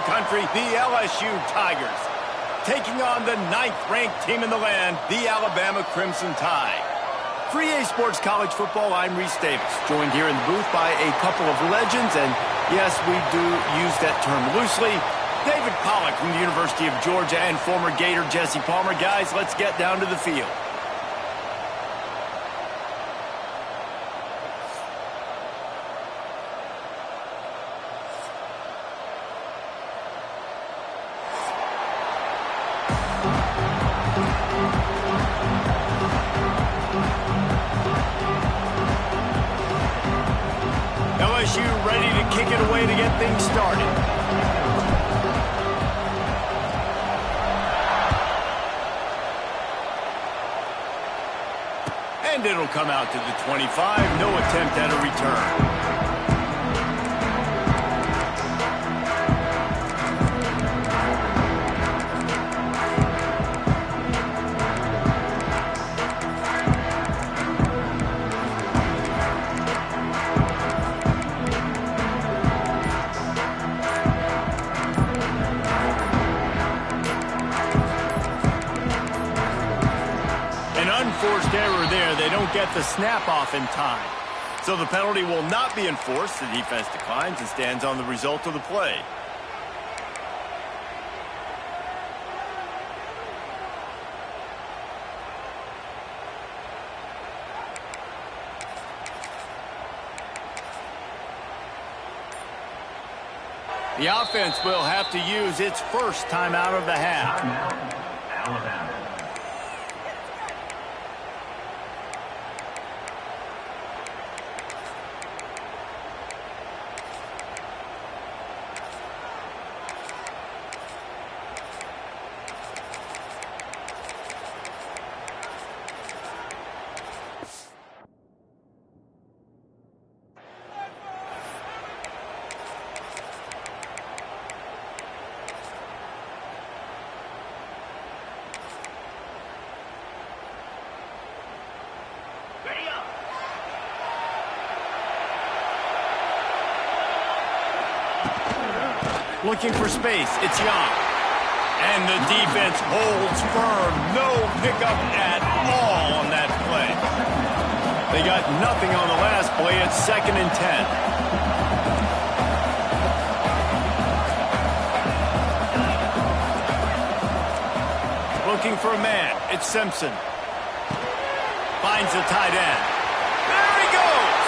the country, the LSU Tigers, taking on the 9th-ranked team in the land, the Alabama Crimson Tide. For EA Sports College Football, I'm Reese Davis, joined here in the booth by a couple of legends, and yes, we do use that term loosely. David Pollack from the University of Georgia and former Gator Jesse Palmer. Guys, let's get down to the field. LSU ready to kick it away to get things started. And it'll come out to the 25. No attempt at a return. Unforced error there. They don't get the snap off in time. So the penalty will not be enforced. The defense declines and stands on the result of the play. The offense will have to use its first timeout of the half. Alabama. Looking for space. It's Young. And the defense holds firm. No pickup at all on that play. They got nothing on the last play. It's 2nd and 10. Looking for a man. It's Simpson. Finds the tight end. There he goes.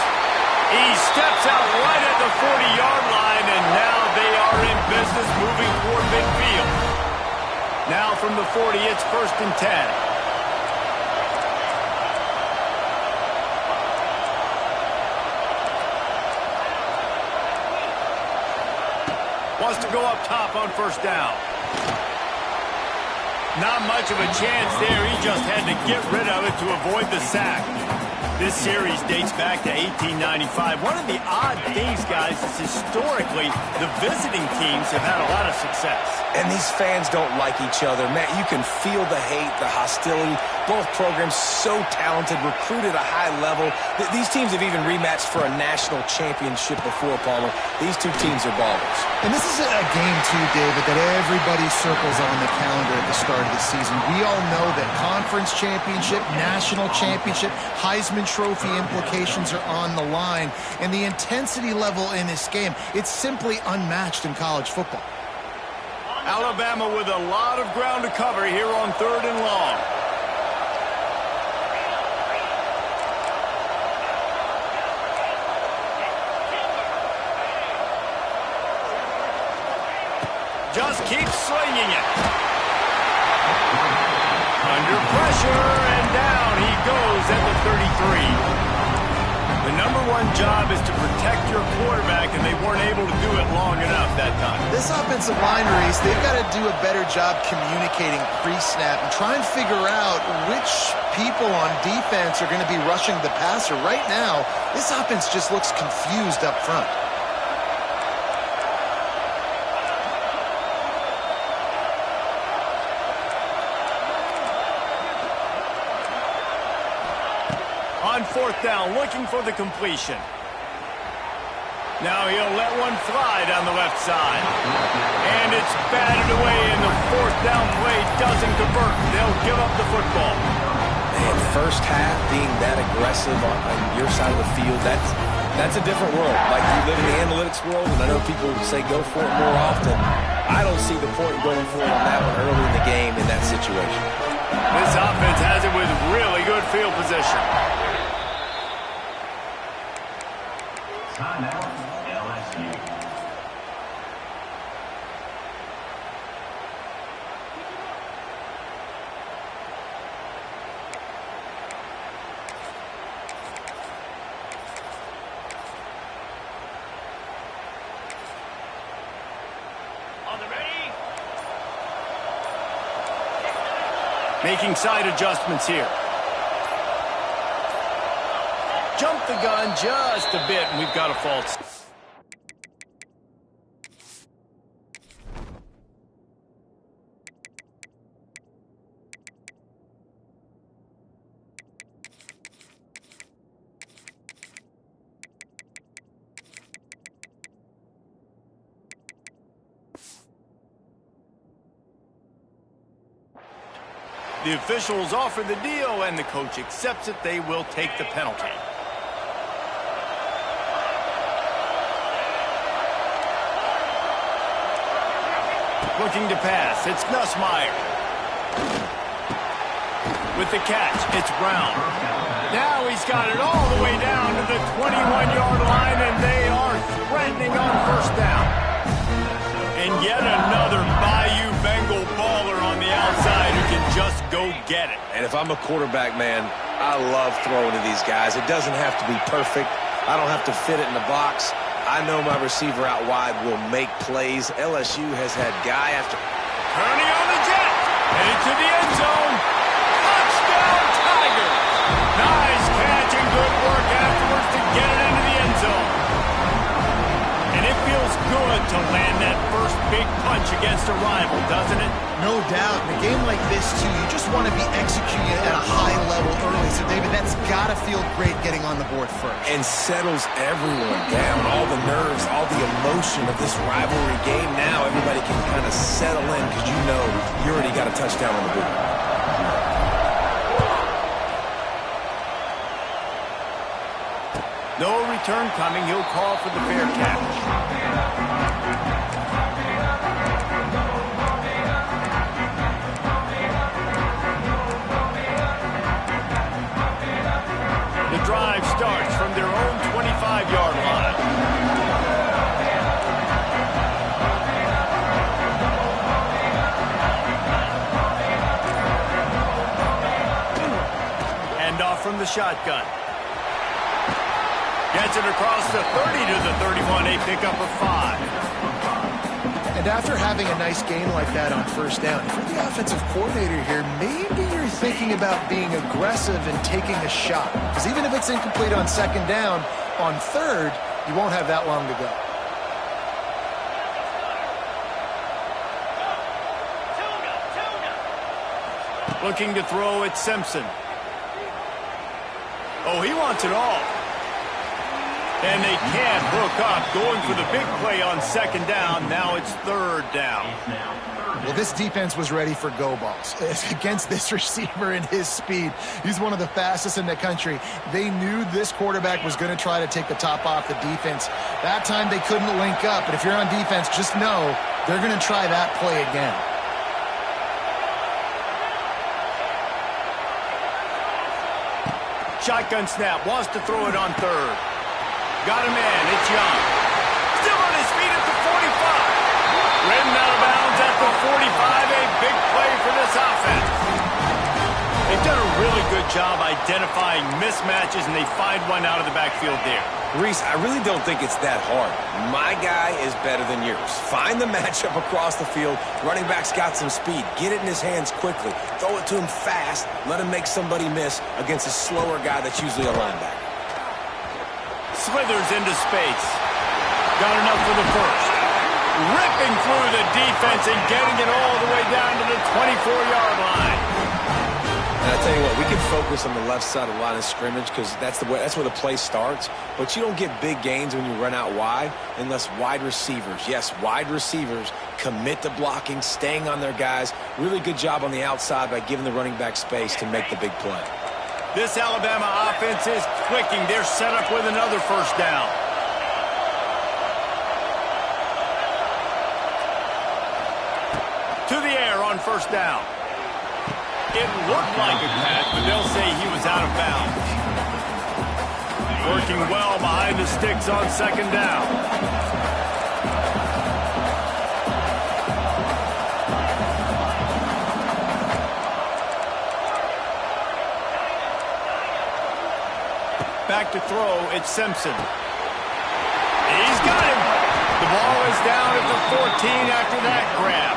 He steps out right at the 40-yard line, and now they are in business moving toward midfield. Now from the 40, it's 1st and 10. Wants to go up top on 1st down. Not much of a chance there. He just had to get rid of it to avoid the sack. This series dates back to 1895. One of the odd things, guys, is historically the visiting teams have had a lot of success. And these fans don't like each other. Matt, you can feel the hate, the hostility. Both programs so talented, recruited at a high level. These teams have even rematched for a national championship before, Palmer. These two teams are ballers. And this is a game, too, David, that everybody circles on the calendar at the start of the season. We all know that conference championship, national championship, Heisman Trophy implications are on the line. And the intensity level in this game, it's simply unmatched in college football. Alabama with a lot of ground to cover here on 3rd and long. Just keeps slinging it. Under pressure, and down he goes at the 33. The #1 job is to protect your quarterback, and they weren't able to do it long enough that time. This offensive line, Reese, they've got to do a better job communicating pre-snap and try and figure out which people on defense are going to be rushing the passer. Right now, this offense just looks confused up front. On 4th down, looking for the completion. Now he'll let one fly down the left side. And It's batted away, and the fourth down play doesn't convert. They'll give up the football. Man, first half being that aggressive on your side of the field, that's a different world. Like, you live in the analytics world, and I know people say go for it more often. I don't see the point going for it on that one early in the game in that situation. This offense has it with really good field position. Timeout, LSU. Making side adjustments here. Jump the gun just a bit, and we've got a false. The officials offer the deal, and the coach accepts it. They will take the penalty. Looking to pass, it's Nussmeier. With the catch, it's Brown. Now he's got it all the way down to the 21-yard line, and they are threatening on first down. And yet another Bayou Bengal baller on the outside who can just go get it. And if I'm a quarterback, man, I love throwing to these guys. It doesn't have to be perfect. I don't have to fit it in the box. I know my receiver out wide will make plays. LSU has had guy after... Kearney on the jet. Headed to the end zone. Touchdown, Tigers. Nice catch and good work afterwards to get it into the end zone. And it feels good to land that first big punch against a rival, doesn't it? No doubt. In a game like this, too, you just want to be executing at a high level early. So, David, that's got to feel great getting on the board first. And settles everyone down. All the nerves, all the emotion of this rivalry game. Now everybody can kind of settle in because you know you already got a touchdown on the board. No return coming. He'll call for the fair catch. The drive starts from their own 25-yard line. Hand off from the shotgun. Gets it across the 30 to the 31, a pickup of 5. And after having a nice gain like that on first down, if you're the offensive coordinator here, maybe you're thinking about being aggressive and taking a shot. Because even if it's incomplete on second down, on third, you won't have that long to go. Looking to throw at Simpson. Oh, he wants it all. And they can't hook up, going for the big play on second down. Now it's third down. Well, this defense was ready for go balls. Against this receiver and his speed, he's one of the fastest in the country. They knew this quarterback was going to try to take the top off the defense. That time they couldn't link up, but if you're on defense, just know they're going to try that play again. Shotgun snap, wants to throw it on third. Got a man, it's Young. Still on his feet at the 45. Ridden out of bounds at the 45, a big play for this offense. They've done a really good job identifying mismatches, and they find one out of the backfield there. Reese, I really don't think it's that hard. My guy is better than yours. Find the matchup across the field. Running back's got some speed. Get it in his hands quickly. Throw it to him fast. Let him make somebody miss against a slower guy that's usually a linebacker. Slithers into space. Got enough for the first. Ripping through the defense and getting it all the way down to the 24-yard line. And I tell you what, we can focus on the left side of the line of scrimmage because that's where the play starts. But you don't get big gains when you run out wide unless wide receivers, yes, wide receivers, commit to blocking, staying on their guys. Really good job on the outside by giving the running back space to make the big play. This Alabama offense is clicking. They're set up with another first down. To the air on first down. It looked like a catch, but they'll say he was out of bounds. Working well behind the sticks on second down. Back to throw, it's Simpson. He's got him. The ball is down at the 14 after that grab.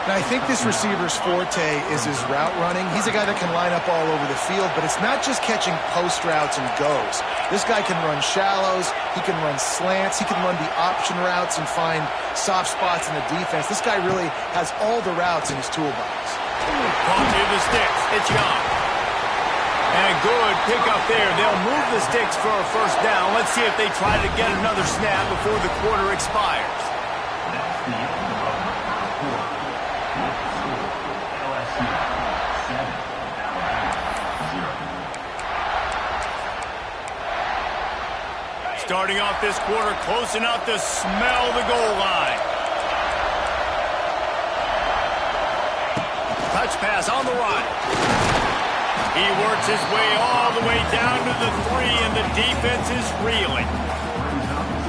Now, I think this receiver's forte is his route running. He's a guy that can line up all over the field, but it's not just catching post routes and goes. This guy can run shallows, he can run slants, he can run the option routes and find soft spots in the defense. This guy really has all the routes in his toolbox. Ball to the sticks. It's Young. And a good pickup there. They'll move the sticks for a first down. Let's see if they try to get another snap before the quarter expires. Starting off this quarter close enough to smell the goal line. Touch pass on the run. He works his way all the way down to the 3, and the defense is reeling.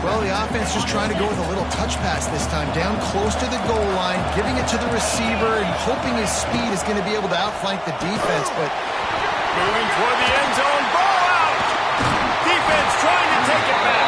Well, the offense just trying to go with a little touch pass this time, down close to the goal line, giving it to the receiver and hoping his speed is going to be able to outflank the defense, but moving toward the end zone, ball out! Defense trying to take it back.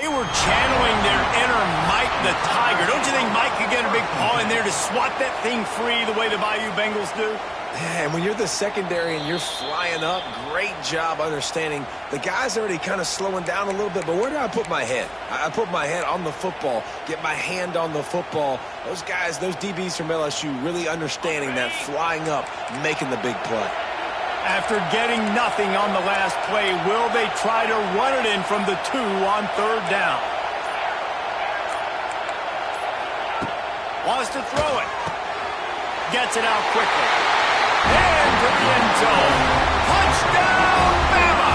They were channeling their inner Mike the Tiger. Don't you think Mike could get a big paw in there to swat that thing free the way the Bayou Bengals do? Yeah, and when you're the secondary and you're flying up, great job understanding the guy's already kind of slowing down a little bit, but where do I put my head? I put my head on the football, get my hand on the football. Those guys, those DBs from LSU really understanding that flying up, making the big play. After getting nothing on the last play, will they try to run it in from the 2 on third down? Wants to throw it. Gets it out quickly. And to the end zone. Touchdown, Bama!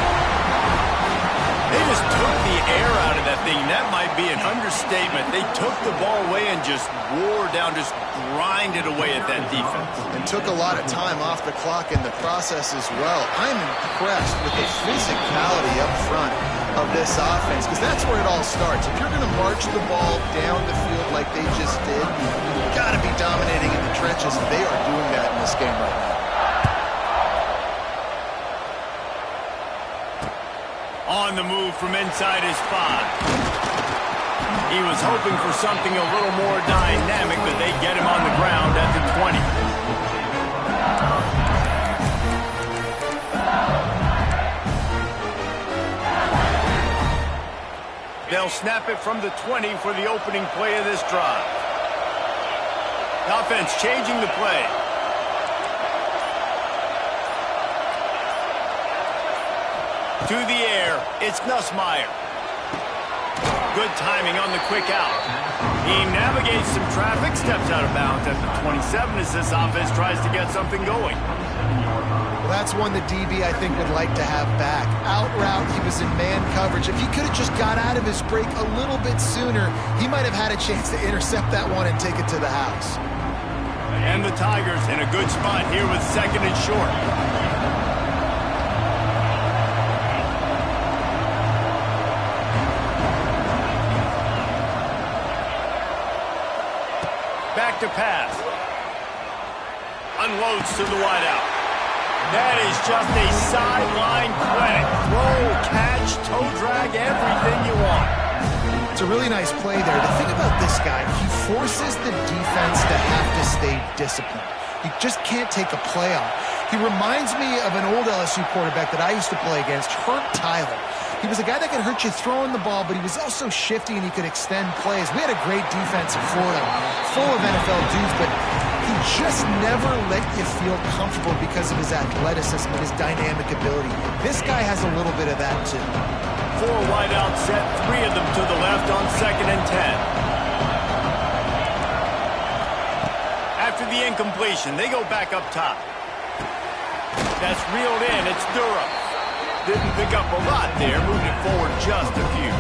They just took the air out of that thing. That might be an understatement. They took the ball away and just wore down, just grinded away at that defense. and took a lot of time off the clock in the process as well. I'm impressed with the physicality up front of this offense, because that's where it all starts. If you're going to march the ball down the field like they just did, you've got to be dominating in the trenches, and they are doing that in this game right now. On the move from inside his 5. He was hoping for something a little more dynamic, but they get him on the ground at the 20. They'll snap it from the 20 for the opening play of this drive. The offense changing the play. To the air, it's Nussmeier. Good timing on the quick out. He navigates some traffic, steps out of bounds at the 27 as this offense tries to get something going. Well, that's one the DB, I think, would like to have back. Out route, he was in man coverage. If he could have just got out of his break a little bit sooner, he might have had a chance to intercept that one and take it to the house. And the Tigers in a good spot here with second and short. Back to pass. Unloads to the wideout. That is just a sideline clinic. Throw, catch, toe drag, everything you want. It's a really nice play there. The thing about this guy, he forces the defense to have to stay disciplined. You just can't take a play on. He reminds me of an old LSU quarterback that I used to play against, Herb Tyler. He was a guy that could hurt you throwing the ball, but he was also shifty and he could extend plays. We had a great defense in Florida, full of NFL dudes, but he just never let you feel comfortable because of his athleticism and his dynamic ability. This guy has a little bit of that too. 4 wideouts set, 3 of them to the left on 2nd and 10. After the incompletion, they go back up top. That's reeled in. It's Durham. Didn't pick up a lot there, moved it forward just a few.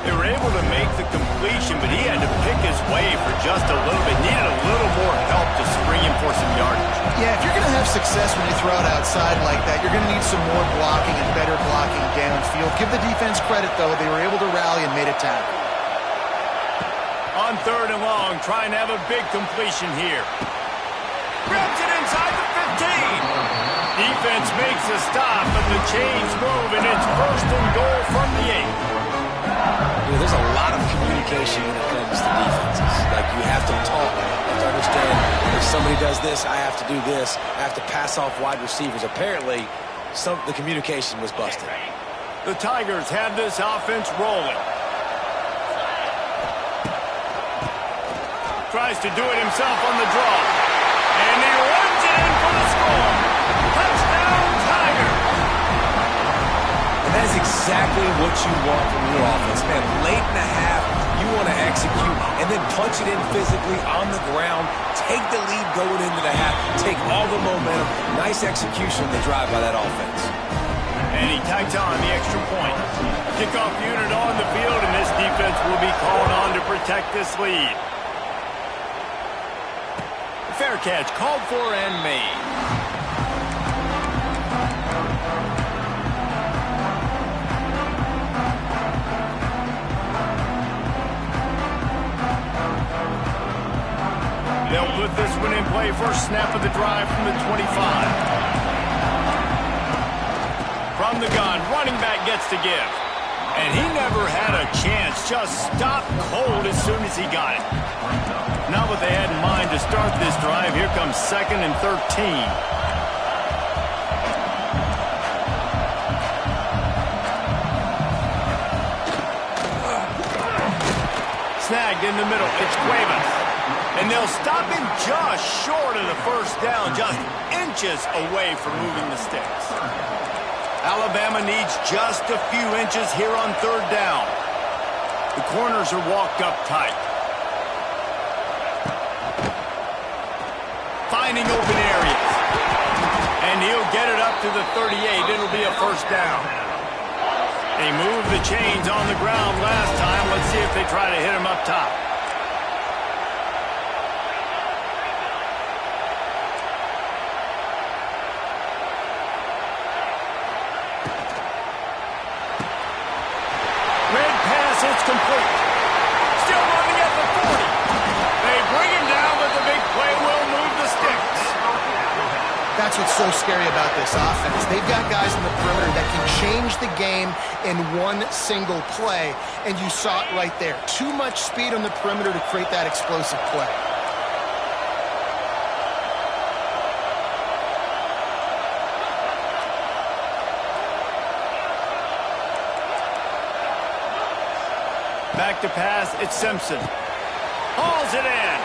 They were able to make the completion, but he had to pick his way for just a little bit. Needed a little more help to spring him for some yardage. Yeah, if you're going to have success when you throw it outside like that, you're going to need some more blocking and better blocking downfield. Give the defense credit, though. They were able to rally and made a tackle. On 3rd and long, trying to have a big completion here. Grabs it inside the 15. Defense makes a stop, but the chains move, and it's 1st and goal from the 8. There's a lot of communication when it comes to defenses. Like, you have to talk. You have to understand if somebody does this, I have to do this. I have to pass off wide receivers. Apparently, the communication was busted. The Tigers have this offense rolling. Tries to do it himself on the draw. And he runs it in for the score. Touchdown, Tigers! That is exactly what you want from your offense, man. Late in the half, you want to execute and then punch it in physically on the ground, take the lead going into the half, take all the momentum. Nice execution of the drive by that offense. And he tags on the extra point. Kickoff unit on the field, and this defense will be called on to protect this lead. Fair catch called for and made. They'll put this one in play. First snap of the drive from the 25. From the gun, running back gets to give. And he never had a chance. Just stopped cold as soon as he got it. Not what they had in mind to start this drive. Here comes 2nd and 13. Snagged in the middle. It's Cuevas. And they'll stop him just short of the first down, just inches away from moving the sticks. Alabama needs just a few inches here on 3rd down. The corners are walked up tight. Finding open areas. And he'll get it up to the 38. It'll be a first down. They moved the chains on the ground last time. Let's see if they try to hit him up top. It's complete. Still running at the 40. They bring him down, but the big play will move the sticks. That's what's so scary about this offense. They've got guys in the perimeter that can change the game in one single play, and you saw it right there. Too much speed on the perimeter to create that explosive play. Back to pass, it's Simpson. Hauls it in.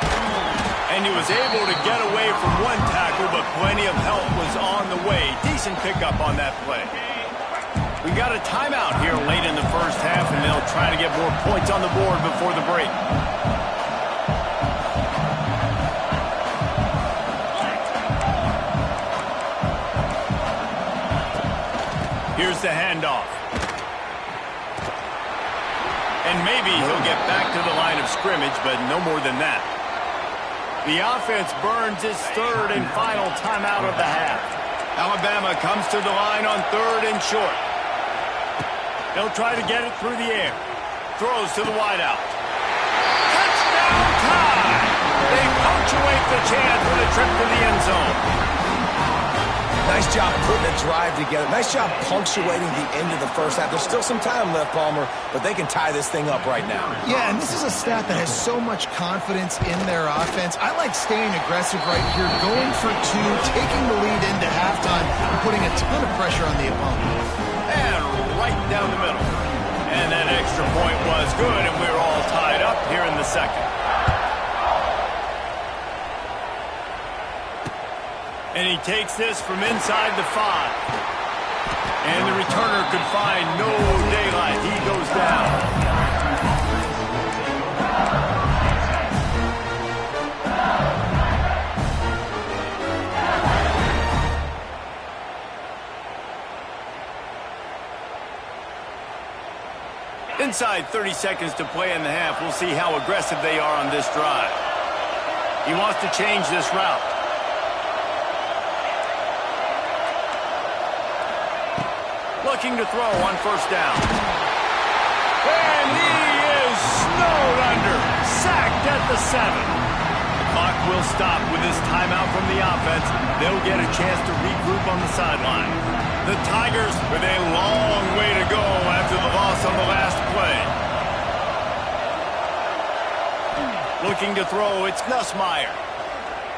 And he was able to get away from one tackle, but plenty of help was on the way. Decent pickup on that play. We got a timeout here late in the first half, and they'll try to get more points on the board before the break. Here's the handoff. And maybe he'll get back to the line of scrimmage, but no more than that. The offense burns his 3rd and final timeout of the half. Alabama comes to the line on 3rd and short. They'll try to get it through the air. Throws to the wideout. Touchdown tie! They punctuate the chance with a trip to the end zone. Nice job putting a drive together. Nice job punctuating the end of the first half. There's still some time left, Palmer, but they can tie this thing up right now. Yeah, and this is a staff that has so much confidence in their offense. I like staying aggressive right here, going for 2, taking the lead into halftime, and putting a ton of pressure on the opponent. And right down the middle. And that extra point was good, and we're all tied up here in the second. And he takes this from inside the 5. And the returner could find no daylight. He goes down. Inside 30 seconds to play in the half. We'll see how aggressive they are on this drive. He wants to change this route. Looking to throw on first down. And he is snowed under. Sacked at the 7. The clock will stop with this timeout from the offense. They'll get a chance to regroup on the sideline. The Tigers with a long way to go after the loss on the last play. Looking to throw, it's Nussmeier.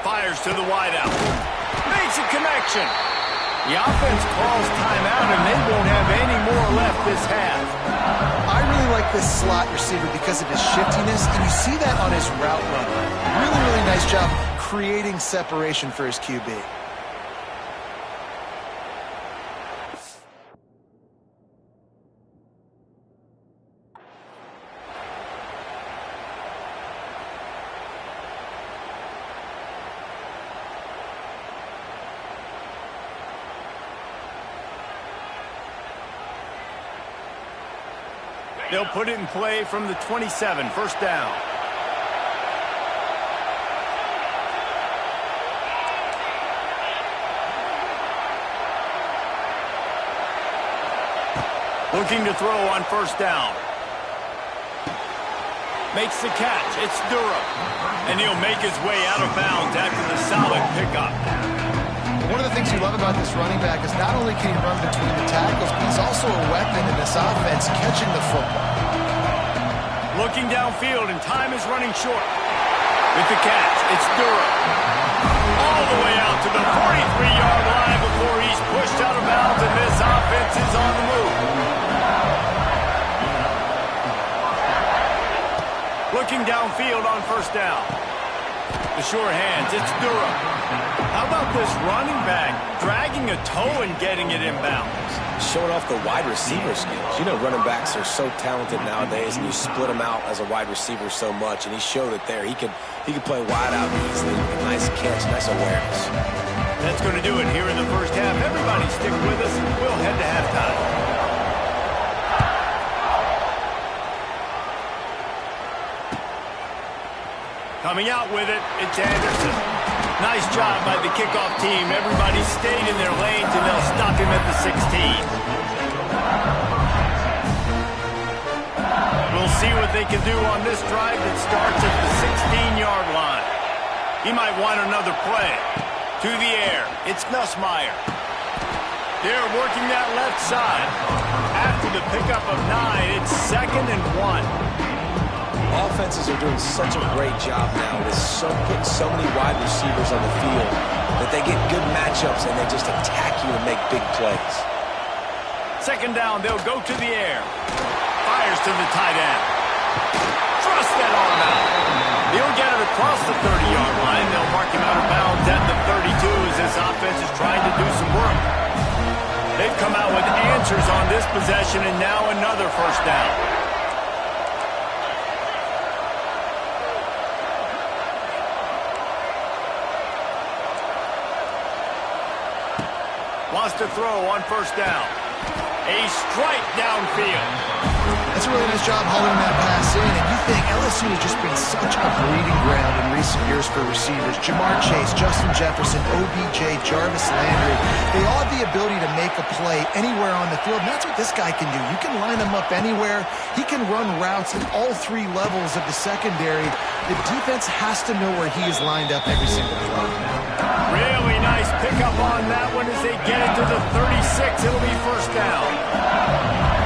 Fires to the wideout. Makes a connection. The offense calls timeout, and they won't have any more left this half. I really like this slot receiver because of his shiftiness, and you see that on his route running. Really, really nice job creating separation for his QB. They'll put it in play from the 27, first down. Looking to throw on first down. Makes the catch. It's Durham. And he'll make his way out of bounds after the solid pickup. One of the things you love about this running back is not only can he run between the tackles, but he's also a weapon in this offense catching the football. Looking downfield, and time is running short. With the catch, it's Durham. All the way out to the 43-yard line before he's pushed out of bounds, and this offense is on the move. Looking downfield on first down. The sure hands, it's Durham. How about this running back dragging a toe and getting it inbounds? Showing off the wide receiver skills. You know, running backs are so talented nowadays, and you split them out as a wide receiver so much, and he showed it there. He could play wide out easily. Nice catch, nice awareness. That's going to do it here in the first half. Everybody stick with us, and we'll head to halftime. Coming out with it, it's Anderson. Nice job by the kickoff team. Everybody stayed in their lanes, and they'll stop him at the 16. We'll see what they can do on this drive that starts at the 16-yard line. He might want another play. To the air, it's Nussmeier. They're working that left side. After the pickup of 9, it's 2nd and 1. Offenses are doing such a great job now with putting so many wide receivers on the field that they get good matchups and they just attack you and make big plays. 2nd down, they'll go to the air. Fires to the tight end. Thrust that arm out. He'll get it across the 30-yard line. They'll mark him out of bounds at the 32 as this offense is trying to do some work. They've come out with answers on this possession, and now another first down. Wants to throw on first down. A strike downfield. That's a really nice job hauling that pass in, and you think LSU has just been such a breeding ground in recent years for receivers. Jamar Chase, Justin Jefferson, OBJ, Jarvis Landry. They all have the ability to make a play anywhere on the field, and that's what this guy can do. You can line him up anywhere. He can run routes at all 3 levels of the secondary. The defense has to know where he is lined up every single play. Really nice pickup on that one as they get it to the 36. It'll be first down.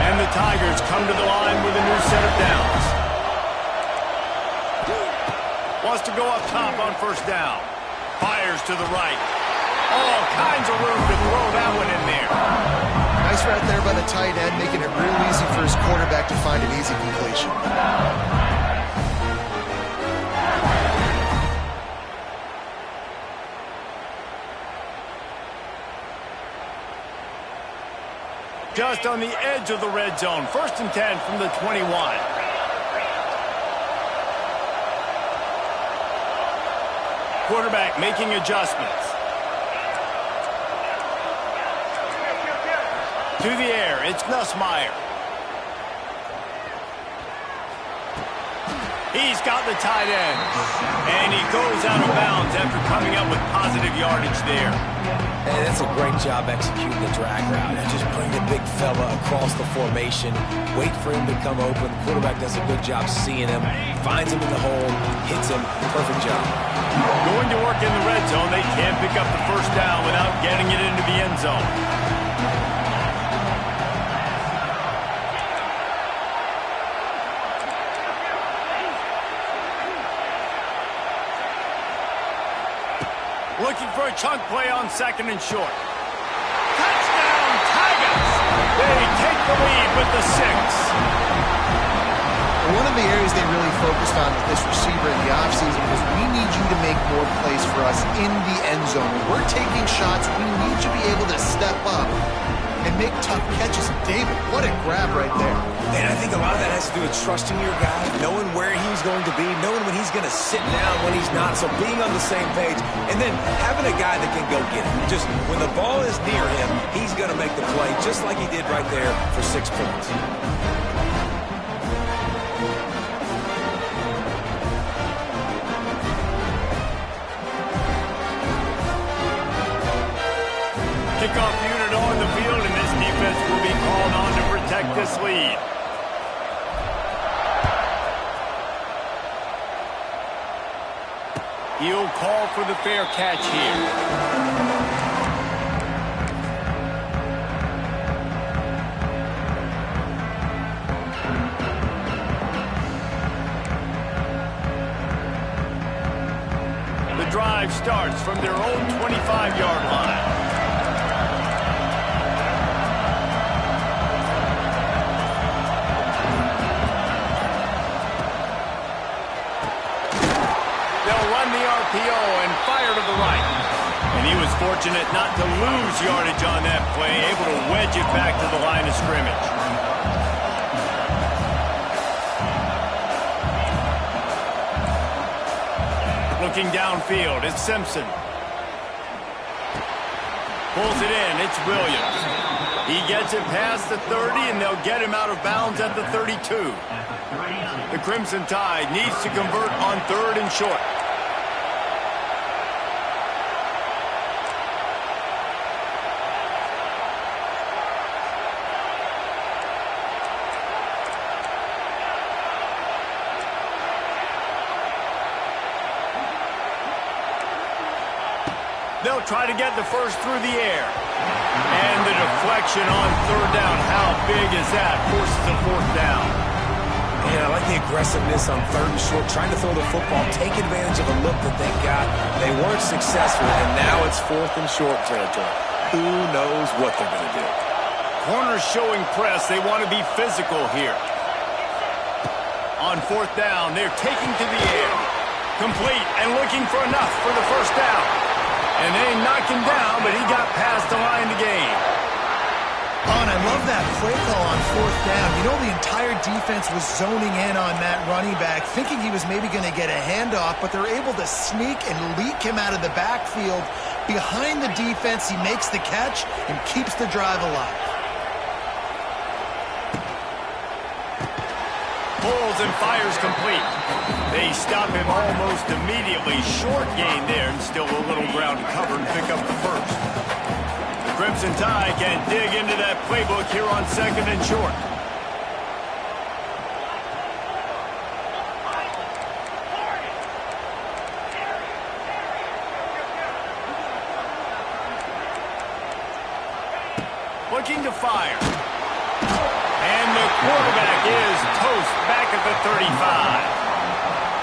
And the Tigers come to the line with a new set of downs. Wants to go up top on first down. Fires to the right. All kinds of room to throw that one in there. Nice route there by the tight end, making it real easy for his quarterback to find an easy completion. Just on the edge of the red zone. 1st and 10 from the 21. Quarterback making adjustments. To the air, it's Nussmeier. He's got the tight end. And he goes out of bounds after coming up with positive yardage there. And that's a great job executing the drag route. And just bring the big fella across the formation. Wait for him to come open. The quarterback does a good job seeing him. Finds him in the hole. Hits him. Perfect job. Going to work in the red zone. They can't pick up the 1st down without getting it into the end zone. Looking for a chunk play on 2nd and short. Touchdown, Tigers! They take the lead with the 6. One of the areas they really focused on with this receiver in the offseason was we need you to make more plays for us in the end zone. When we're taking shots, we need you to be able to step up and make tough catches. David, what a grab right there. And I think a lot of that has to do with trusting your guy, knowing where he's going to be, knowing when he's going to sit down, when he's not, so being on the same page, and then having a guy that can go get it. Just when the ball is near him, he's going to make the play, just like he did right there for 6 points. Kickoff unit on the field, and this defense will be called on to protect this lead. He'll call for the fair catch here. The drive starts from their own 25-yard line. And fire to the right. And he was fortunate not to lose yardage on that play, able to wedge it back to the line of scrimmage. Looking downfield, it's Simpson. Pulls it in, it's Williams. He gets it past the 30, and they'll get him out of bounds at the 32. The Crimson Tide needs to convert on 3rd and short. They'll try to get the 1st through the air. And the deflection on 3rd down. How big is that? Forces a 4th down. Yeah, I like the aggressiveness on 3rd and short, trying to throw the football, take advantage of a look that they got. They weren't successful, and now it's 4th and short territory. Who knows what they're going to do? Corners showing press. They want to be physical here. On 4th down, they're taking to the air. Complete and looking for enough for the 1st down. And they knocked him down, but he got past the line to gain. Oh, and I love that play call on 4th down. You know, the entire defense was zoning in on that running back, thinking he was maybe going to get a handoff, but they're able to sneak and leak him out of the backfield. Behind the defense, he makes the catch and keeps the drive alive. Pulls and fires complete. They stop him almost immediately. Short gain there, and still a little ground to cover and pick up the 1st. The Crimson Tide can dig into that playbook here on 2nd and short. Looking to fire. And the quarterback is toast back at the 35.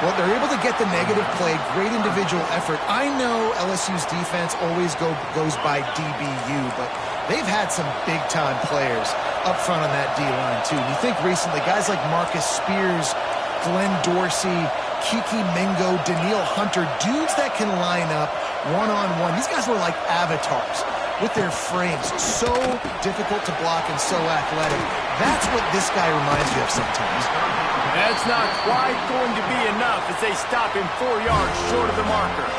Well, they're able to get the negative play, great individual effort. I know LSU's defense always goes by DBU, but they've had some big-time players up front on that D-line, too. And you think recently, guys like Marcus Spears, Glenn Dorsey, Kiki Mingo, Daniil Hunter, dudes that can line up one-on-one. These guys were like avatars. with their frames. So difficult to block and so athletic. That's what this guy reminds you of sometimes. That's not quite going to be enough as they stop him 4 yards short of the marker.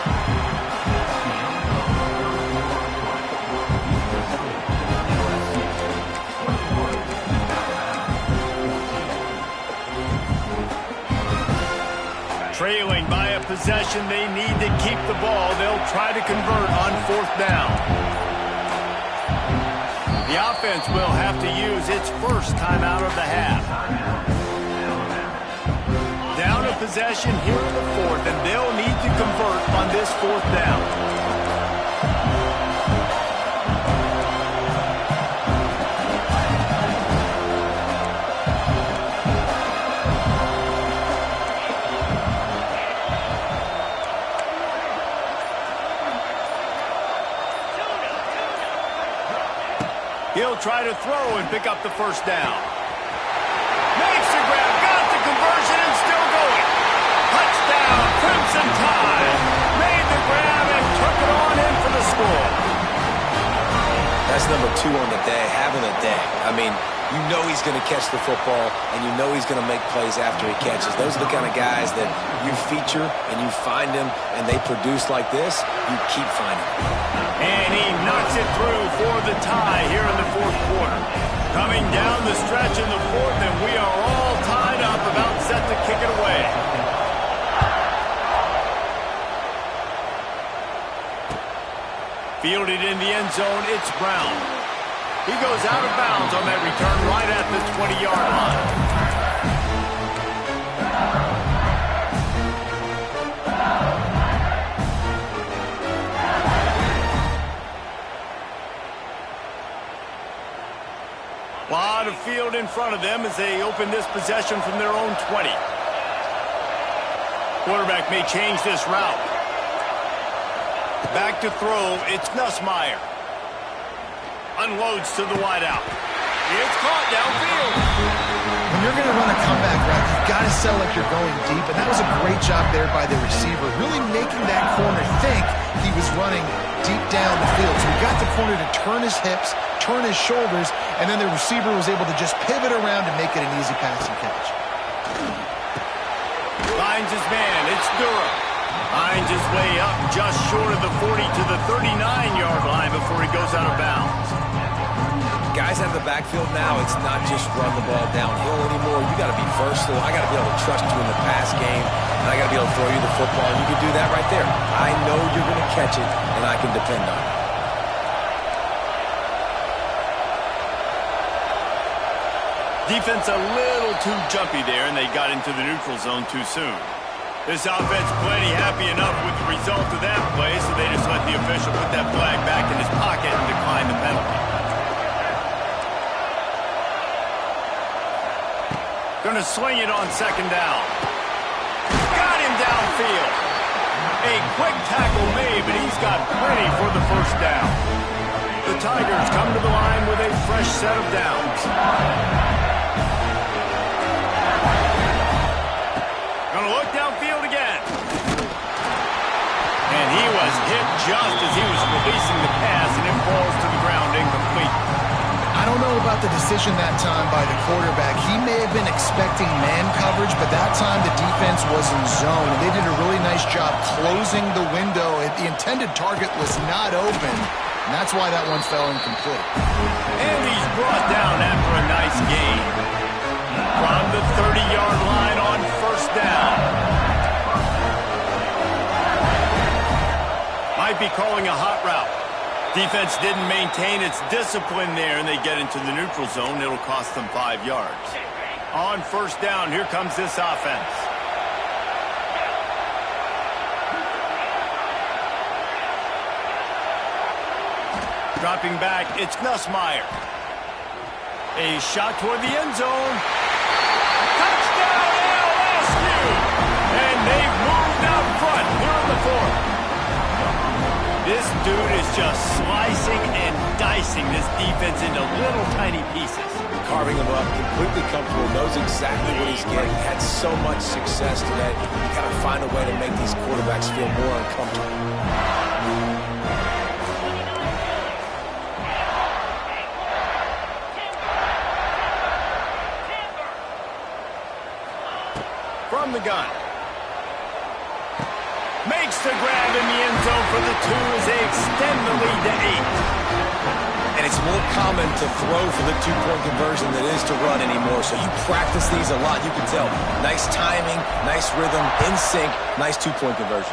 Trailing by a possession, they need to keep the ball. They'll try to convert on 4th down. The offense will have to use its first timeout of the half. Down a possession here in the 4th, and they'll need to convert on this 4th down. He'll try to throw and pick up the first down. Makes the grab, got the conversion, and still going. Touchdown, Crimson Tide. Made the grab and took it on in for the score. That's number 2 on the day, having a day. I mean, you know he's going to catch the football, and you know he's going to make plays after he catches. Those are the kind of guys that you feature and you find them, and they produce like this, you keep finding them. And he knocks it through for the tie here in the 4th quarter. Coming down the stretch in the 4th, and we are all tied up, about set to kick it away. Fielded in the end zone, it's Brown. He goes out of bounds on that return right at the 20-yard line. A lot of field in front of them as they open this possession from their own 20. Quarterback may change this route. Back to throw, it's Nussmeier. Unloads to the wideout. It's caught downfield. When you're going to run a comeback route, you've got to sell like you're going deep, and that was a great job there by the receiver, really making that corner think he was running deep down the field. So he got the corner to turn his hips, turn his shoulders, and then the receiver was able to just pivot around and make it an easy passing catch. Finds his man, it's Durham. Finds his way up just short of the 40 to the 39-yard line before he goes out of bounds. Guys out of the backfield now, it's not just run the ball downhill anymore. You got to be versatile. I got to be able to trust you in the pass game, and I got to be able to throw you the football, and you can do that right there. I know you're going to catch it, and I can depend on it. Defense a little too jumpy there, and they got into the neutral zone too soon. This offense plenty happy enough with the result of that play, so they just let the official put that flag back in his pocket and decline the penalty. Going to swing it on 2nd down. Got him downfield. A quick tackle made, but he's got plenty for the first down. The Tigers come to the line with a fresh set of downs. Going to look downfield again. And he was hit just as he was releasing the pass, and it falls to the ground incomplete. I don't know about the decision that time by the quarterback. He may have been expecting man coverage, but that time the defense was in zone. They did a really nice job closing the window. The intended target was not open, and that's why that one fell incomplete. And he's brought down after a nice gain. From the 30-yard line on 1st down. Might be calling a hot route. Defense didn't maintain its discipline there, and they get into the neutral zone. It'll cost them 5 yards. On 1st down, here comes this offense. Dropping back, it's Nussmeier. A shot toward the end zone. Touchdown, LSU! And they've moved out front here in the 4th. This dude is just slicing and dicing this defense into little tiny pieces. Carving him up, completely comfortable, knows exactly what he's getting. Had so much success today. You got to find a way to make these quarterbacks feel more uncomfortable. from the gun. Makes the grab in the end zone for the 2 as they extend the lead to 8. And it's more common to throw for the 2-point conversion than it is to run anymore. So you practice these a lot. You can tell. Nice timing, nice rhythm, in sync, nice 2-point conversion.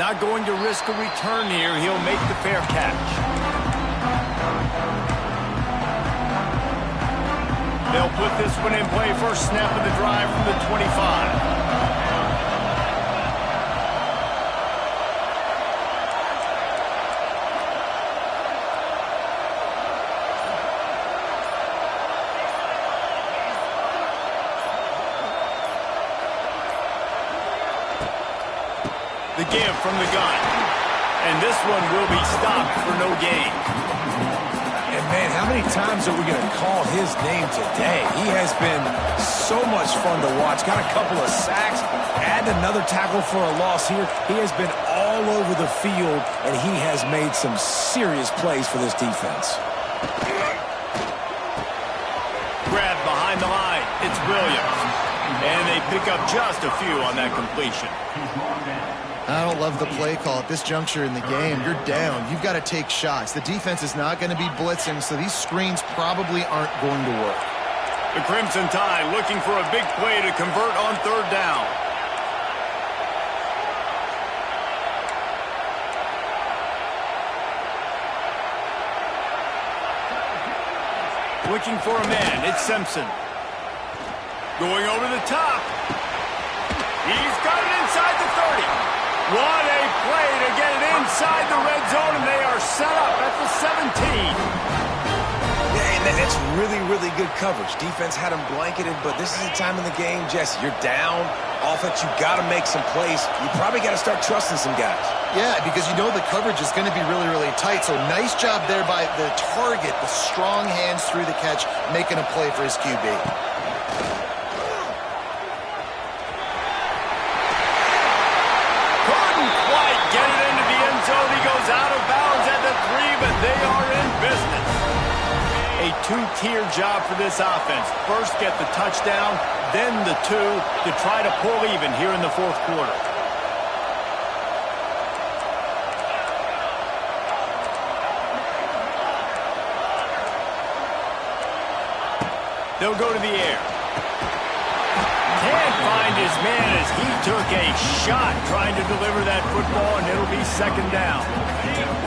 Not going to risk a return here. He'll make the fair catch. They'll put this one in play. First snap of the drive from the 25. The give from the gun. And this one will be stopped for no gain. And, man, how many times are we going to call his name today? He has been so much fun to watch. Got a couple of sacks. Add another tackle for a loss here. He has been all over the field, and he has made some serious plays for this defense. Grab behind the line. It's Williams. And they pick up just a few on that completion. I don't love the play call at this juncture in the game. You're down. You've got to take shots. The defense is not going to be blitzing, so these screens probably aren't going to work. The Crimson Tide looking for a big play to convert on 3rd down. Looking for a man. It's Simpson. Going over the top. He's got it inside the 30. What a play to get it inside the red zone, and they are set up at the 17. Yeah, and that's really, really good coverage. Defense had them blanketed, but this is the time in the game, Jesse. You're down. Offense, you've got to make some plays. You probably got to start trusting some guys. Yeah, because you know the coverage is going to be really, really tight. So nice job there by the target, the strong hands through the catch, making a play for his QB. Two-tier job for this offense. First get the touchdown, then the 2 to try to pull even here in the 4th quarter. They'll go to the air. Can't find his man as he took a shot trying to deliver that football, and it'll be 2nd down.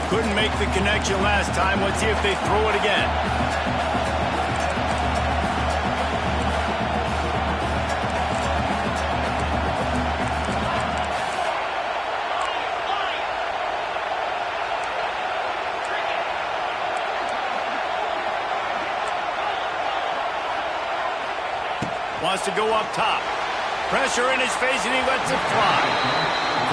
Couldn't make the connection last time. Let's see if they throw it again. Wants to go up top. Pressure in his face, and he lets it fly.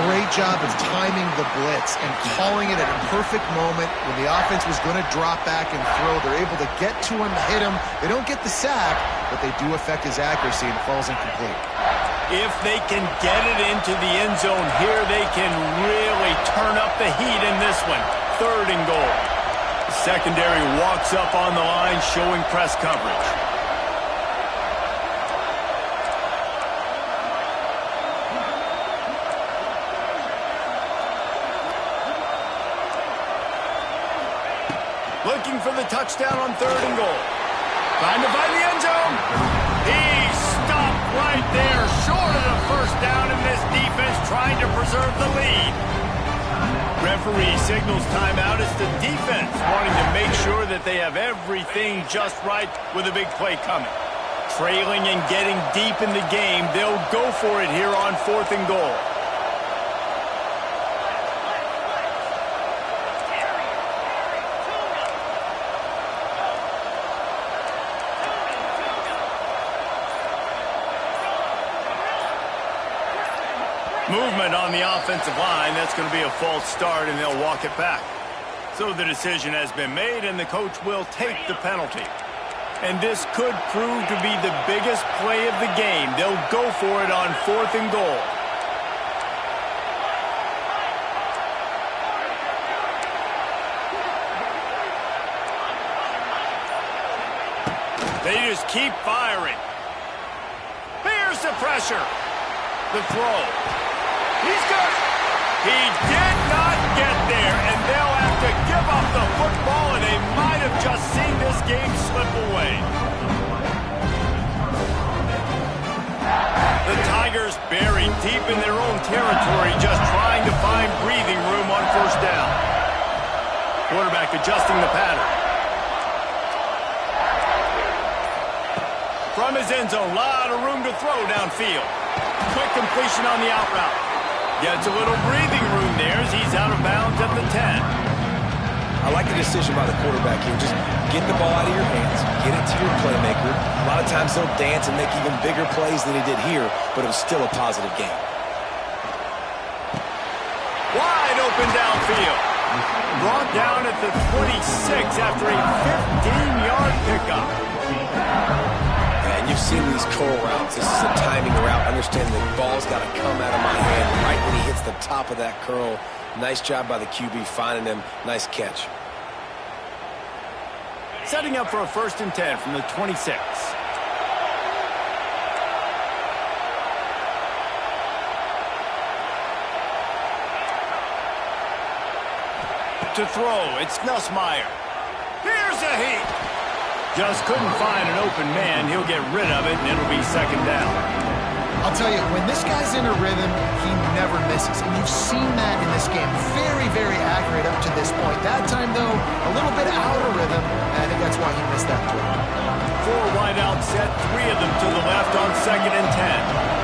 Great job of timing the blitz and calling it at a perfect moment when the offense was going to drop back and throw. They're able to get to him, hit him. They don't get the sack, but they do affect his accuracy, and it falls incomplete. If they can get it into the end zone here, they can really turn up the heat in this one. 3rd and goal. The secondary walks up on the line, showing press coverage. Looking for the touchdown on 3rd and goal. Trying to find the end zone. He's stopped right there, short of the 1st down, and this defense trying to preserve the lead. Referee signals timeout. It's the defense wanting to make sure that they have everything just right with a big play coming. Trailing and getting deep in the game, they'll go for it here on 4th and goal. Movement on the offensive line. That's going to be a false start, and they'll walk it back. So the decision has been made, and the coach will take the penalty. And this could prove to be the biggest play of the game. They'll go for it on 4th and goal. They just keep firing. Here's the pressure. The throw. He's good. He did not get there, and they'll have to give up the football, and they might have just seen this game slip away. The Tigers buried deep in their own territory, just trying to find breathing room on first down. Quarterback adjusting the pattern. From his end zone, a lot of room to throw downfield. Quick completion on the out route. Gets a little breathing room there as he's out of bounds at the 10. I like the decision by the quarterback here. Just get the ball out of your hands, get it to your playmaker. A lot of times they'll dance and make even bigger plays than he did here, but it was still a positive game. Wide open downfield. Brought down at the 26 after a 15-yard pickup. And you've seen these curl routes. This is a timing route. Understand the ball's got to come out of my hand right when he hits the top of that curl. Nice job by the QB finding him. Nice catch. Setting up for a 1st and 10 from the 26. To throw, it's Nussmeier. Here's a heat. Just couldn't find an open man. He'll get rid of it, and it'll be 2nd down. I'll tell you, when this guy's in a rhythm, he never misses. And you've seen that in this game. Very, very accurate up to this point. That time, though, a little bit out of rhythm. And I think that's why he missed that throw. 4 wide out set, 3 of them to the left on 2nd and 10.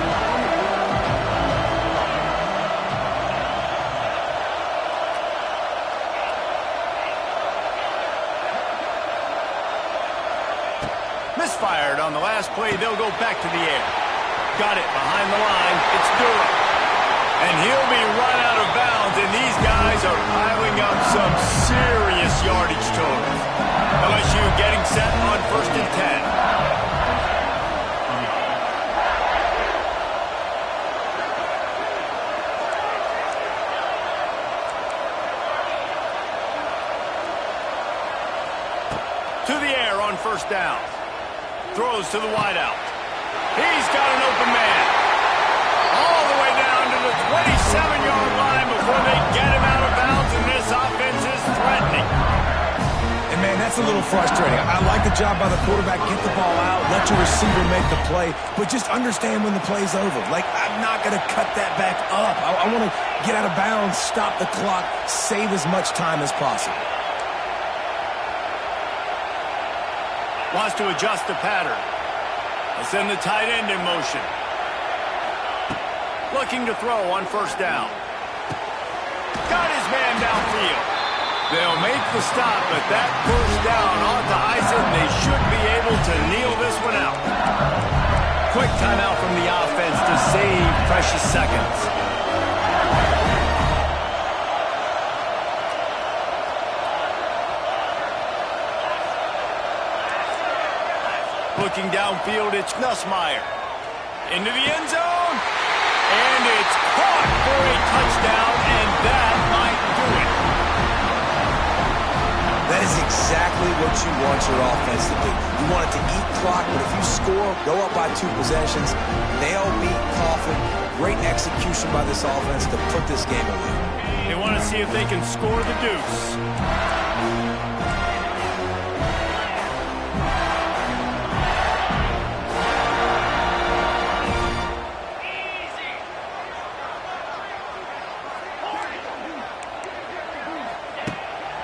Misfired on the last play. They'll go back to the air. Got it behind the line. It's Durham. And he'll be run out of bounds, and these guys are piling up some serious yardage totals. LSU getting set on 1st and 10. To the air on 1st down. Throws to the wideout. He's got an open man. All the way down to the 27-yard line before they get him out of bounds, and this offense is threatening. And, man, that's a little frustrating. I like the job by the quarterback. Get the ball out. Let your receiver make the play. But just understand when the play's over. Like, I'm not going to cut that back up. I want to get out of bounds, stop the clock, save as much time as possible. Wants to adjust the pattern. They send the tight end in motion. Looking to throw on 1st down. Got his man downfield. They'll make the stop, but that 1st down ought to ice it, and they should be able to kneel this one out. Quick timeout from the offense to save precious seconds. Looking downfield, it's Nussmeier. Into the end zone. And it's caught for a touchdown, and that might do it. That is exactly what you want your offense to do. You want it to eat clock, but if you score, go up by 2 possessions, nail, beat, coffin. Great execution by this offense to put this game away. They want to see if they can score the deuce.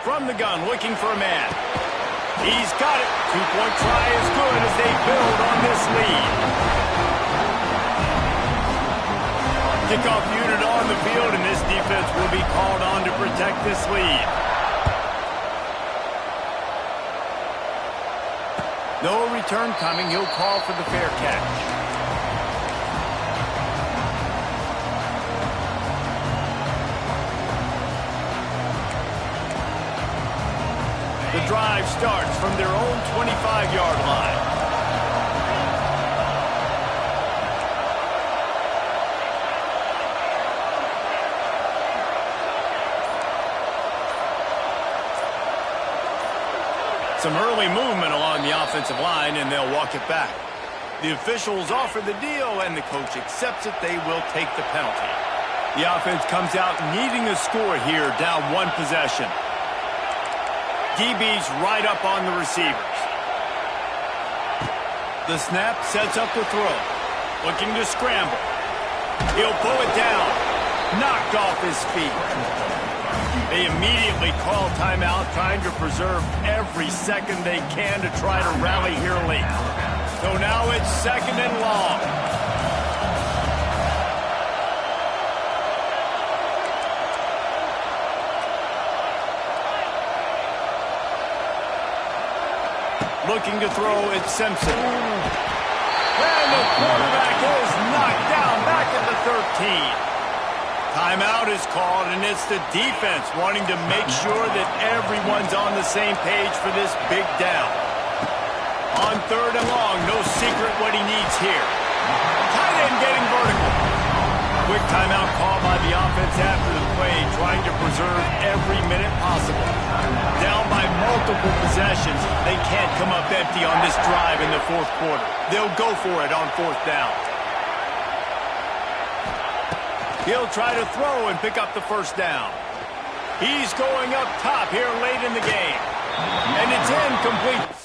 From the gun, looking for a man. He's got it. 2-point try is good as they build on this lead. Kickoff unit on the field, and this defense will be called on to protect this lead. No return coming. He'll call for the fair catch. The drive starts from their own 25-yard line. Some early movement along the offensive line, and they'll walk it back. The officials offer the deal, and the coach accepts it. They will take the penalty. The offense comes out needing a score here, down one possession. DB's right up on the receivers. The snap sets up the throw. Looking to scramble. He'll pull it down. Knocked off his feet. They immediately call timeout, trying to preserve every second they can to try to rally here late. So now it's 2nd and long. Looking to throw, it's Simpson. And the quarterback is knocked down back at the 13. Timeout is called, and it's the defense wanting to make sure that everyone's on the same page for this big down. On 3rd and long, no secret what he needs here. Tight end getting vertical. Quick timeout call by the offense after the play, trying to preserve every minute possible. Down by multiple possessions, they can't come up empty on this drive in the 4th quarter. They'll go for it on 4th down. He'll try to throw and pick up the 1st down. He's going up top here late in the game. And it's incomplete.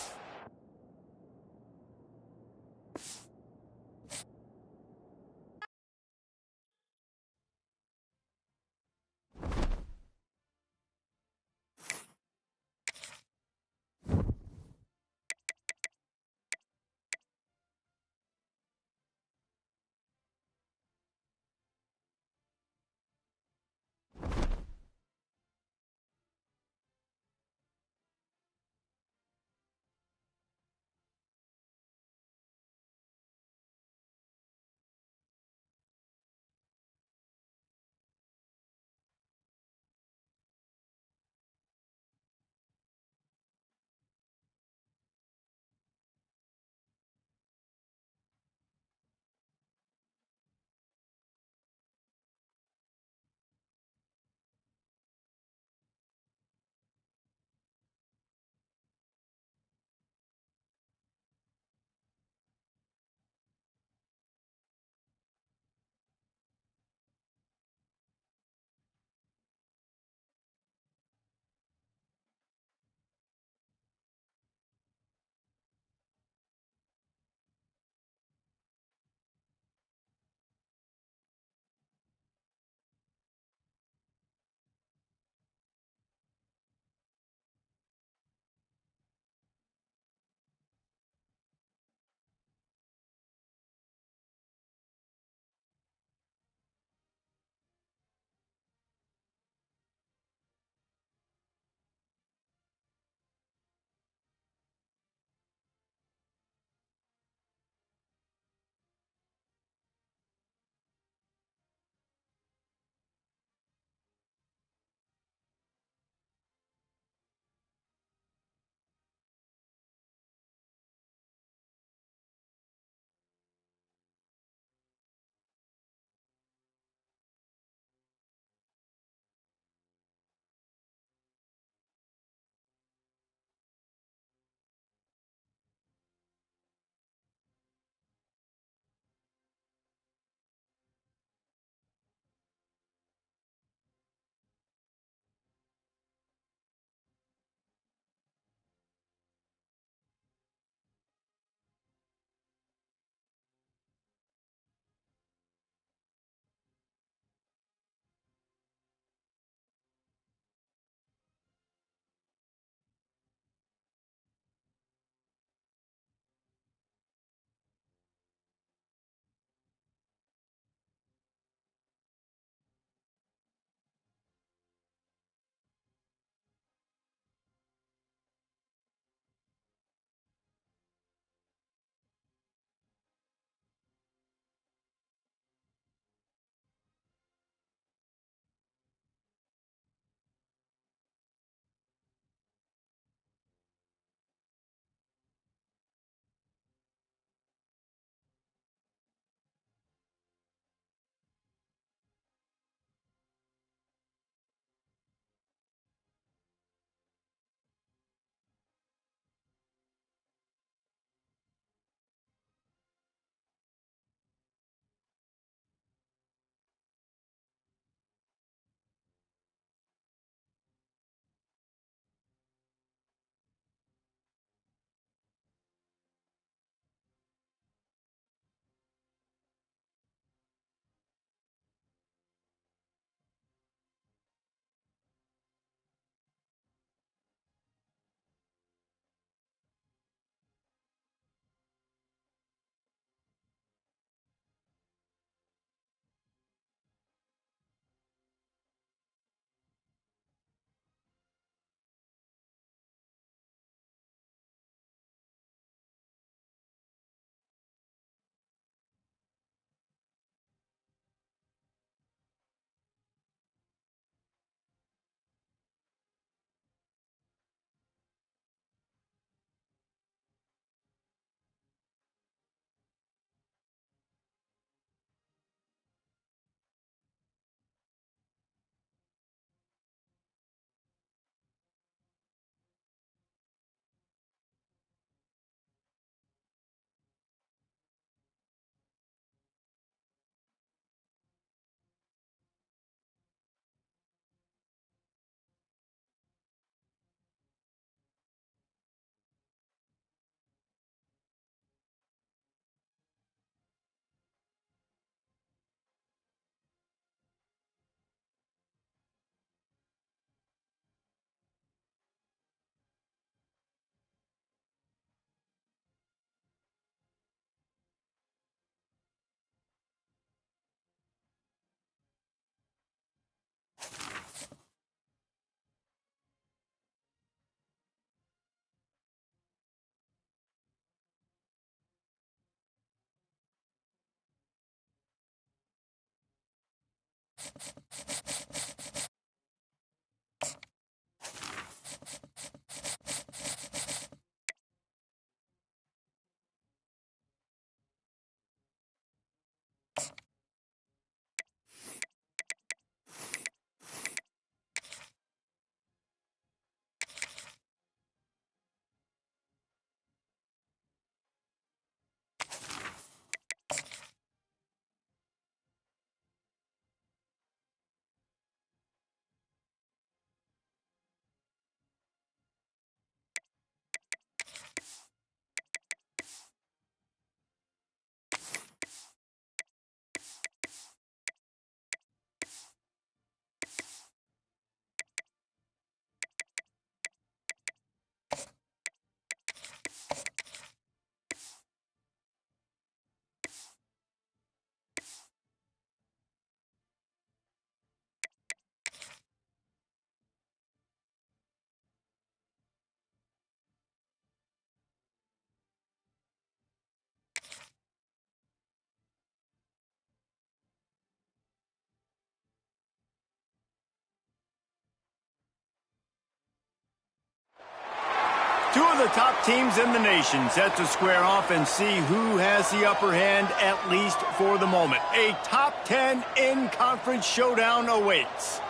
Two of the top teams in the nation set to square off and see who has the upper hand, at least for the moment. A top 10 in-conference showdown awaits.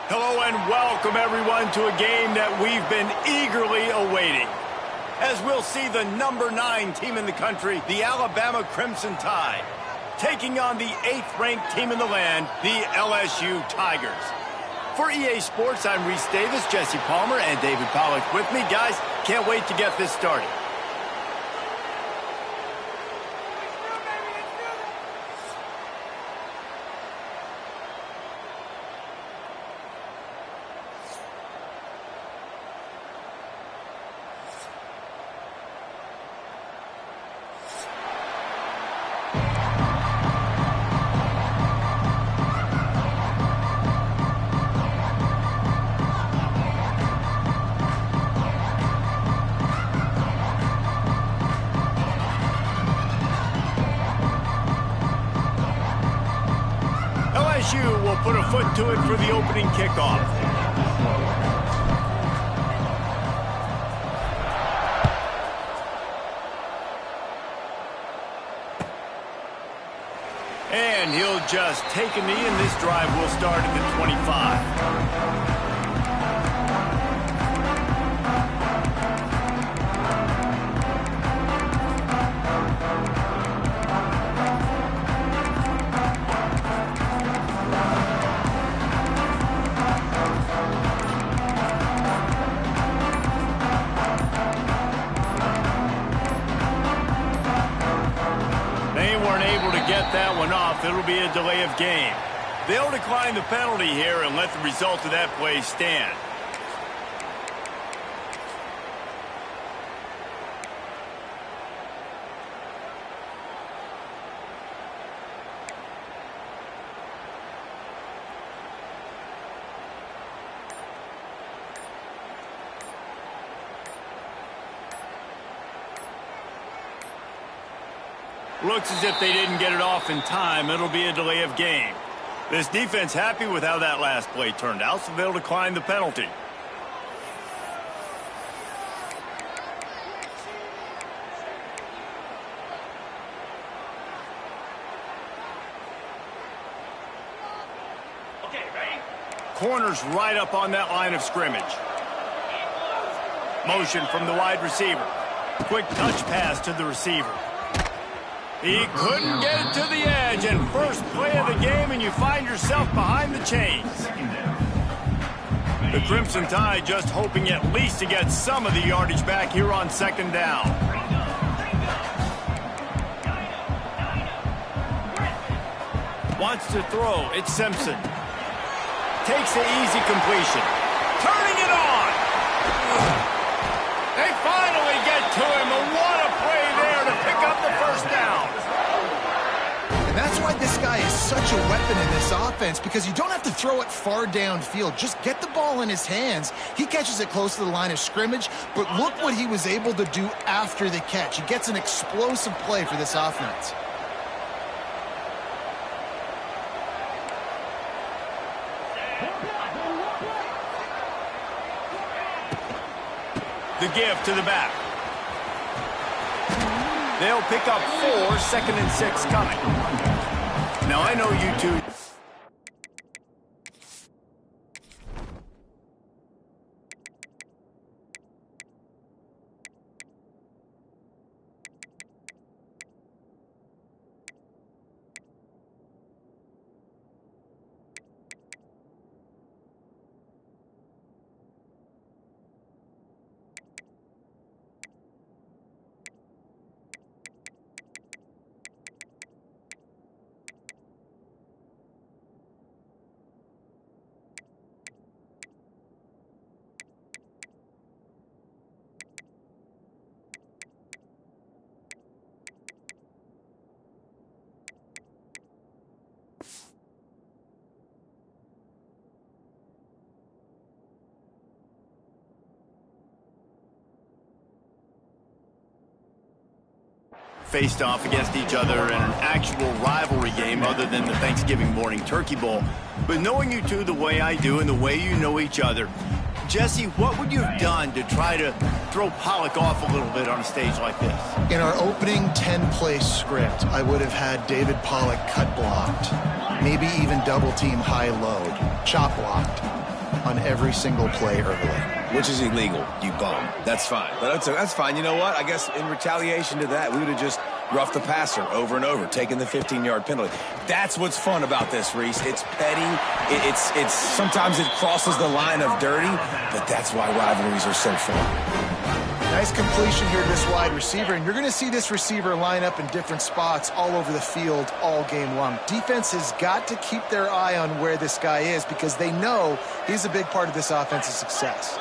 Hello and welcome everyone to a game that we've been eagerly awaiting. As we'll see the number 9 team in the country, the Alabama Crimson Tide, taking on the 8th-ranked team in the land, the LSU Tigers. For EA Sports, I'm Reese Davis, Jesse Palmer, and David Pollack with me. Guys, can't wait to get this started. LSU will put a foot to it for the opening kickoff. And he'll just take a knee, and this drive will start at the 25. Get that one off. It'll be a delay of game. They'll decline the penalty here and let the result of that play stand. Looks as if they didn't get it off in time. It'll be a delay of game. This defense happy with how that last play turned out, so they'll decline the penalty. Okay, ready? Corner's right up on that line of scrimmage. Motion from the wide receiver. Quick touch pass to the receiver. He couldn't get it to the edge, and first play of the game, and you find yourself behind the chains. The Crimson Tide just hoping at least to get some of the yardage back here on second down. Wants to throw. It's Simpson. Takes the easy completion. Turning it on. They finally get to him, and what a play there to pick up the first down. And that's why this guy is such a weapon in this offense, because you don't have to throw it far downfield. Just get the ball in his hands. He catches it close to the line of scrimmage, but look what he was able to do after the catch. He gets an explosive play for this offense. The give to the back. They'll pick up 4, 2nd and 6 coming. Now, I know you two. Faced off against each other in an actual rivalry game other than the Thanksgiving morning turkey bowl. But knowing you two the way I do and the way you know each other, Jesse, what would you have done to try to throw Pollock off a little bit on a stage like this? In our opening 10-play script, I would have had David Pollock cut blocked, maybe even double team high load, chop blocked on every single play early. Which is illegal, you bum. That's fine. But that's fine. You know what? I guess in retaliation to that, we would have just roughed the passer over and over, taking the 15-yard penalty. That's what's fun about this, Reese. It's petty. It's sometimes it crosses the line of dirty, but that's why rivalries are so fun. Nice completion here to this wide receiver, and you're going to see this receiver line up in different spots all over the field all game long. Defense has got to keep their eye on where this guy is because they know he's a big part of this offense's success.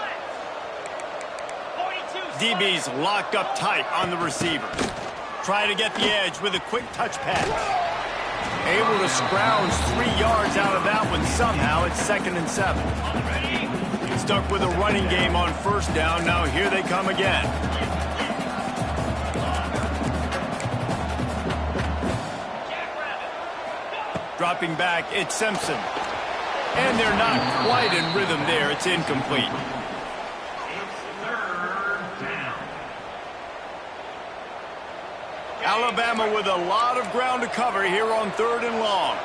DB's locked up tight on the receiver. Try to get the edge with a quick touch pass. Able to scrounge 3 yards out of that one somehow. It's 2nd and 7. Stuck with a running game on 1st down. Now here they come again. Dropping back, it's Simpson. And they're not quite in rhythm there. It's incomplete. Alabama with a lot of ground to cover here on 3rd and long.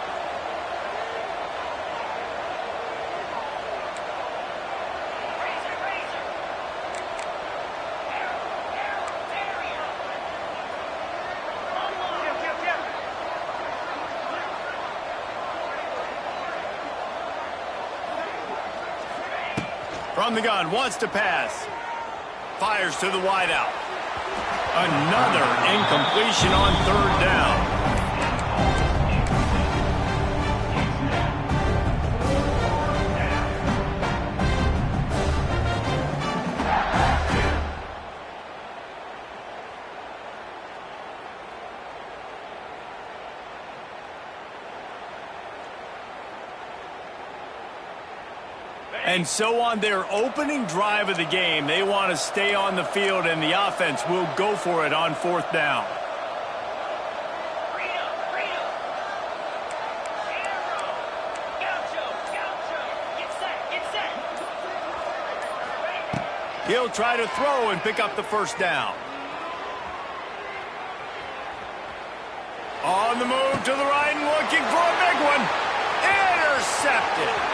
From the gun, wants to pass. Fires to the wideout. Another incompletion on 3rd down. And so on their opening drive of the game, they want to stay on the field, and the offense will go for it on 4th down. He'll try to throw and pick up the 1st down. On the move to the right and looking for a big one. Intercepted.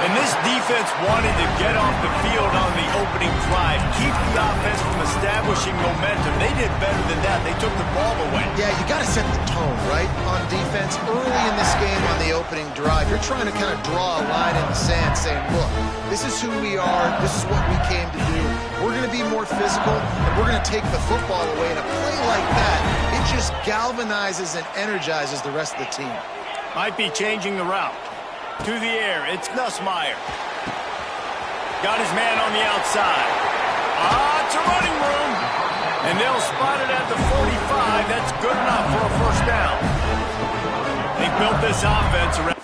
And this defense wanted to get off the field on the opening drive, keep the offense from establishing momentum. They did better than that. They took the ball away. Yeah, you got to set the tone, right, on defense. Early in this game on the opening drive, you're trying to kind of draw a line in the sand saying, look, this is who we are. This is what we came to do. We're going to be more physical, and we're going to take the football away. And a play like that, it just galvanizes and energizes the rest of the team. Might be changing the route. To the air, it's Nussmeier. Got his man on the outside. It's a running room. And they'll spot it at the 45. That's good enough for a 1st down. They built this offense around.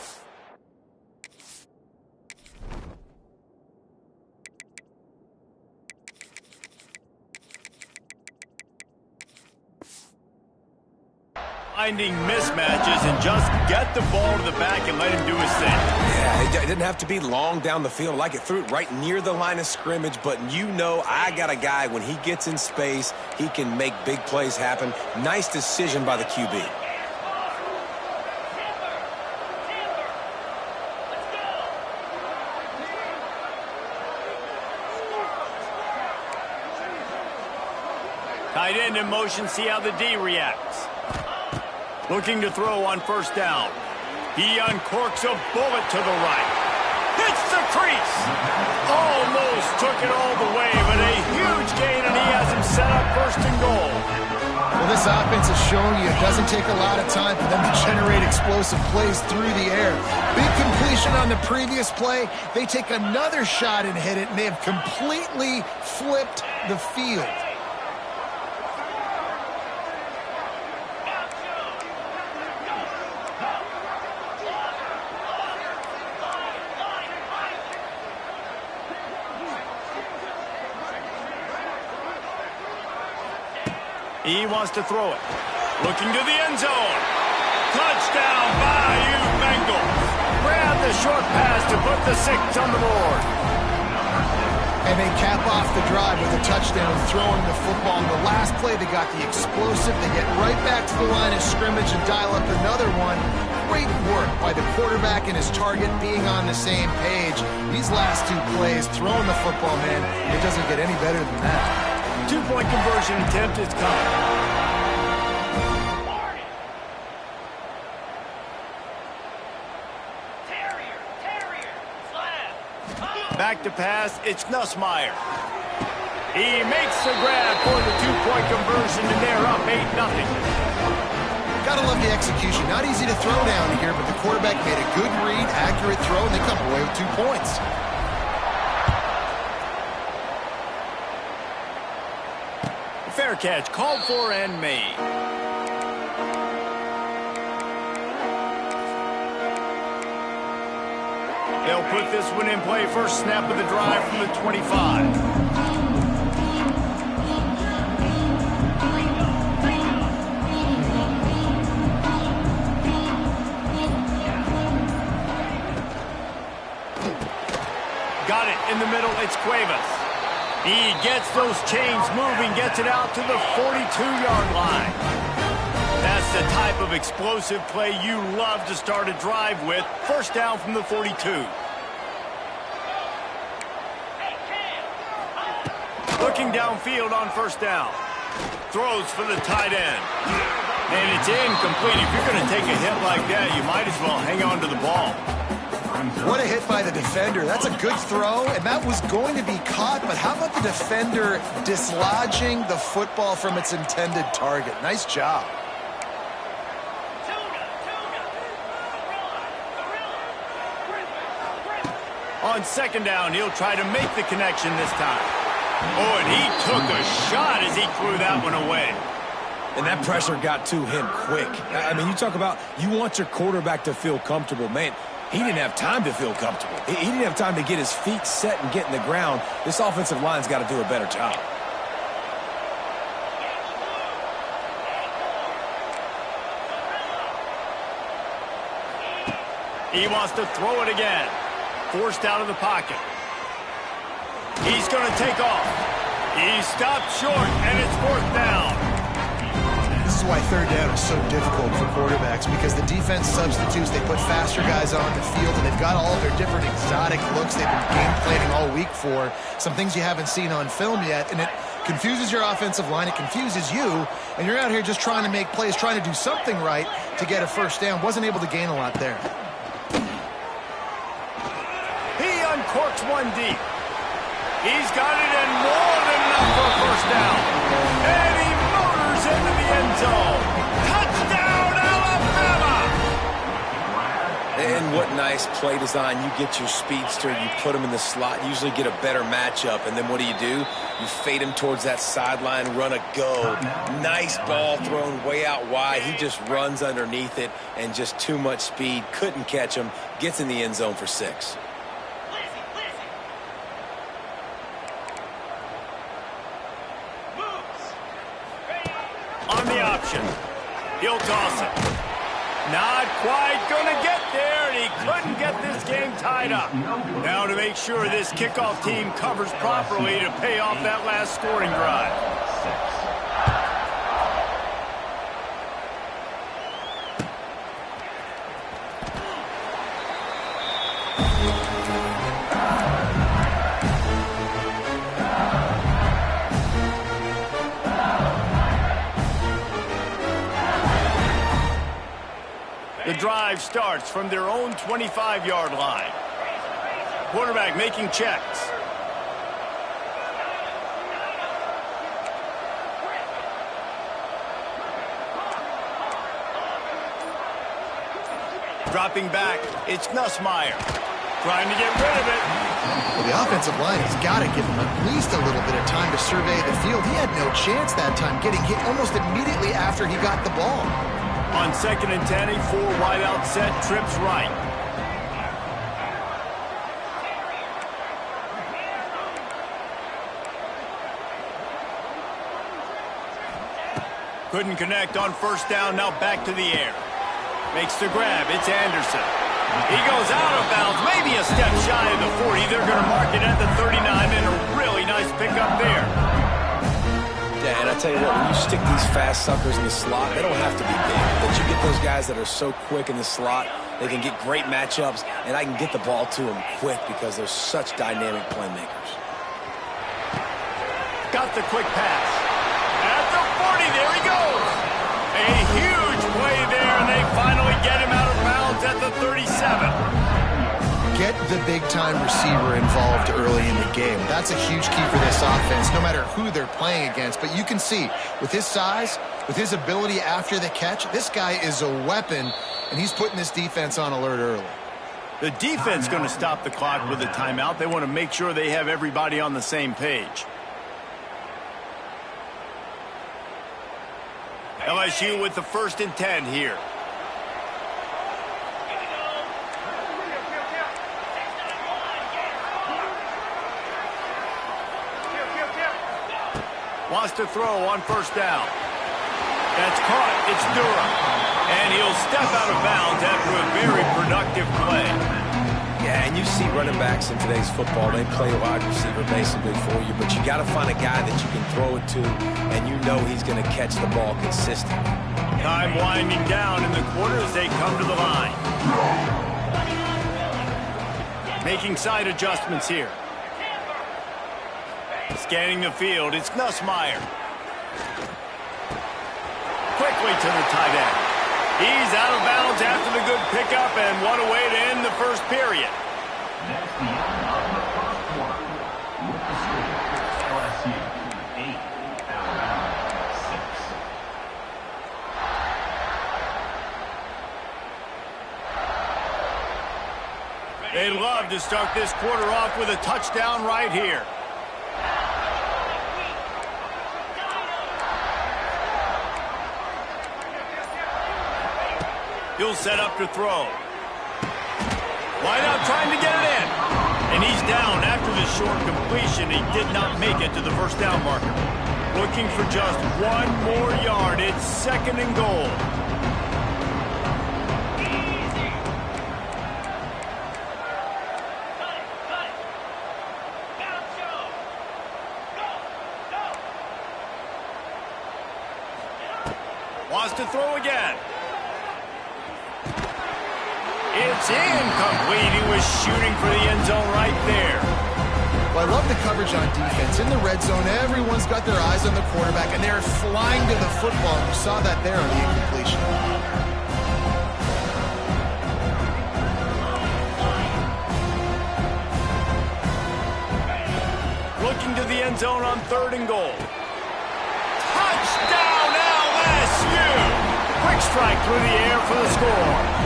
Finding mismatches and just get the ball to the back and let him do his thing. Yeah, it didn't have to be long down the field. Like it threw it right near the line of scrimmage, but you know I got a guy, when he gets in space, he can make big plays happen. Nice decision by the QB. Tight end in motion, see how the D reacts. Looking to throw on first down. He uncorks a bullet to the right. Hits the crease. Almost took it all the way, but a huge gain, and he has him set up first and goal. Well, this offense is showing you it doesn't take a lot of time for them to generate explosive plays through the air. Big completion on the previous play. They take another shot and hit it, and they have completely flipped the field. He wants to throw it. Looking to the end zone. Touchdown, Bayou Bengals. Grab the short pass to put the 6 on the board. And they cap off the drive with a touchdown, throwing the football. In the last play, they got the explosive. They get right back to the line of scrimmage and dial up another one. Great work by the quarterback and his target being on the same page. These last 2 plays, throwing the football, man, it doesn't get any better than that. 2-point conversion attempt is coming. Back to pass, it's Nussmeier. He makes the grab for the 2-point conversion, and they're up 8-0. Gotta love the execution. Not easy to throw down here, but the quarterback made a good read, accurate throw, and they come away with 2 points. Fair catch, called for and made. They'll put this one in play. First snap of the drive from the 25. Got it in the middle. It's Cuevas. He gets those chains moving, gets it out to the 42-yard line. That's the type of explosive play you love to start a drive with. First down from the 42. Looking downfield on first down. Throws for the tight end. And it's incomplete. If you're going to take a hit like that, you might as well hang on to the ball. What a hit by the defender. That's a good throw, and that was going to be caught, but how about the defender dislodging the football from its intended target? Nice job. On second down, he'll try to make the connection this time. Oh, and he took a shot as he threw that one away. And that pressure got to him quick. I mean, you talk about you want your quarterback to feel comfortable. Man, he didn't have time to feel comfortable. He didn't have time to get his feet set and get in the ground. This offensive line's got to do a better job. He wants to throw it again. Forced out of the pocket. He's going to take off. He stopped short, and it's 4th down. This is why third down is so difficult for quarterbacks, because the defense substitutes. They put faster guys on the field, and they've got all of their different exotic looks they've been game planning all week for. Some things you haven't seen on film yet, and it confuses your offensive line. It confuses you, and you're out here just trying to make plays, trying to do something right to get a first down. Wasn't able to gain a lot there. He uncorks one deep. He's got it in more than enough for a first down. And he motors into the end zone. Touchdown, Alabama! And what nice play design. You get your speedster, you put him in the slot, usually get a better matchup. And then what do? You fade him towards that sideline, run a go. Nice ball thrown way out wide. He just runs underneath it, and just too much speed. Couldn't catch him. Gets in the end zone for 6. On the option. He'll toss it. Not quite going to get there, and he couldn't get this game tied up. Now to make sure this kickoff team covers properly to pay off that last scoring drive. The drive starts from their own 25-yard line. Quarterback making checks. Dropping back, it's Nussmeier. Trying to get rid of it. Well, the offensive line has got to give him at least a little bit of time to survey the field. He had no chance that time, getting hit almost immediately after he got the ball. On 2nd and 10, a 4-wideout set, trips right. Couldn't connect on 1st down, now back to the air. Makes the grab, it's Anderson. He goes out of bounds, maybe a step shy of the 40. They're going to mark it at the 39, and a really nice pickup there. Yeah, and I tell you what, when you stick these fast suckers in the slot, they don't have to be big. But you get those guys that are so quick in the slot, they can get great matchups, and I can get the ball to them quick because they're such dynamic playmakers. Got the quick pass. At the 40, there he goes. A huge play there, and they finally get him out of bounds at the 37. Get the big-time receiver involved early in the game. That's a huge key for this offense, no matter who they're playing against. But you can see, with his size, with his ability after the catch, this guy is a weapon, and he's putting this defense on alert early. The defense going to stop the clock with a timeout. They want to make sure they have everybody on the same page. LSU with the 1st and 10 here. Wants to throw on 1st down. That's caught. It's Durham. And he'll step out of bounds after a very productive play. Yeah, and you see running backs in today's football, they play wide receiver basically for you, but you got to find a guy that you can throw it to, and you know he's going to catch the ball consistently. Time winding down in the quarter as they come to the line. Making side adjustments here. Scanning the field, it's Nussmeier. Quickly to the tight end. He's out of bounds after the good pickup, and what a way to end the first period. That's the end of the first quarter. With the score, LSU 8, Alabama 6. They'd love to start this quarter off with a touchdown right here. He'll set up to throw. Wide out trying to get it in. And he's down after the short completion. He did not make it to the 1st down marker. Looking for just 1 more yard. It's 2nd and goal. Wants to throw again. It's incomplete. He was shooting for the end zone right there. Well, I love the coverage on defense. In the red zone, everyone's got their eyes on the quarterback, and they're flying to the football. You saw that there on the incompletion. Looking to the end zone on 3rd and goal. Touchdown, LSU! Quick strike through the air for the score.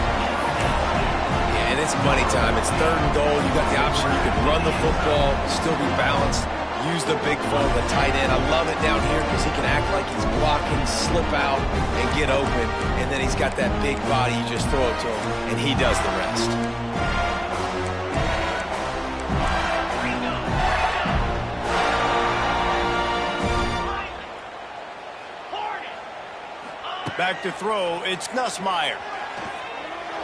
And it's money time. It's 3rd and goal. You got the option. You can run the football, still be balanced, use the big ball, the tight end. I love it down here because he can act like he's blocking, slip out, and get open. And then he's got that big body. You just throw it to him, and he does the rest. Back to throw. It's Nussmeier.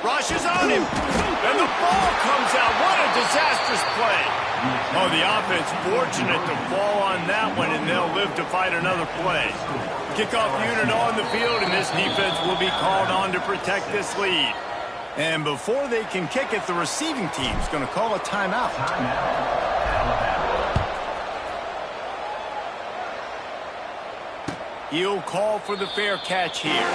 Rushes on him. And the ball comes out. What a disastrous play. Oh, the offense fortunate to fall on that one, and they'll live to fight another play. Kickoff unit on the field, and this defense will be called on to protect this lead. And before they can kick it, the receiving team's going to call a timeout. He'll call for the fair catch here.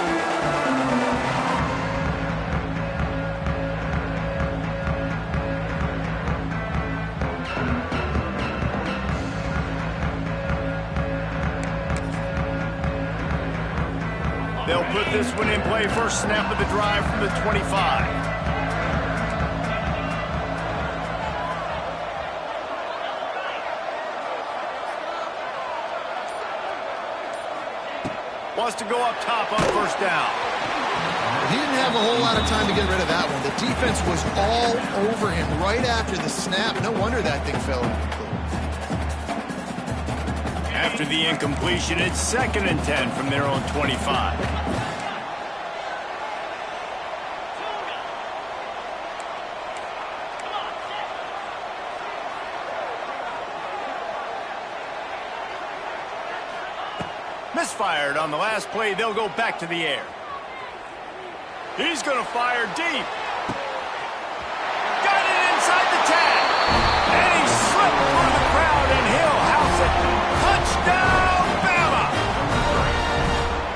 They'll put this one in play. First snap of the drive from the 25. Wants to go up top on first down. He didn't have a whole lot of time to get rid of that one. The defense was all over him right after the snap. No wonder that thing fell incomplete. After the incompletion, it's 2nd and 10 from their own 25. Misfired on the last play. They'll go back to the air. He's going to fire deep. Got it inside the tag. And he slipped through the crowd, and he'll house it. Touchdown, Bama!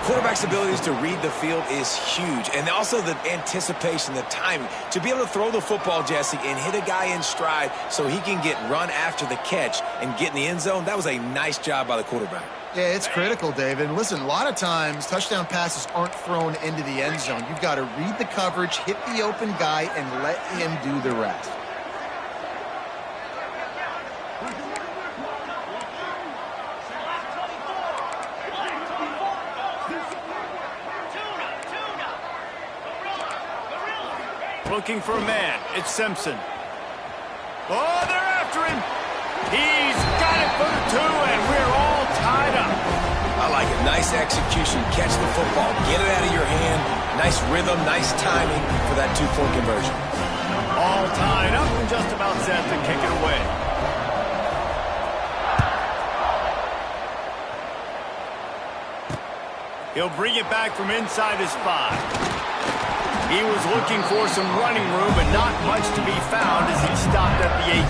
Quarterback's abilities to read the field is huge, and also the anticipation, the timing. To be able to throw the football, Jesse, and hit a guy in stride so he can get run after the catch and get in the end zone, that was a nice job by the quarterback. Yeah, it's critical, David. And listen, a lot of times touchdown passes aren't thrown into the end zone. You've got to read the coverage, hit the open guy, and let him do the rest. Looking for a man. It's Simpson. Oh, they're after him. He's got it for the 2, and we're all tied up. I like it. Nice execution. Catch the football. Get it out of your hand. Nice rhythm, nice timing for that 2-point conversion. All tied up and just about set to kick it away. He'll bring it back from inside his 5. He was looking for some running room, but not much to be found as he stopped at the 18.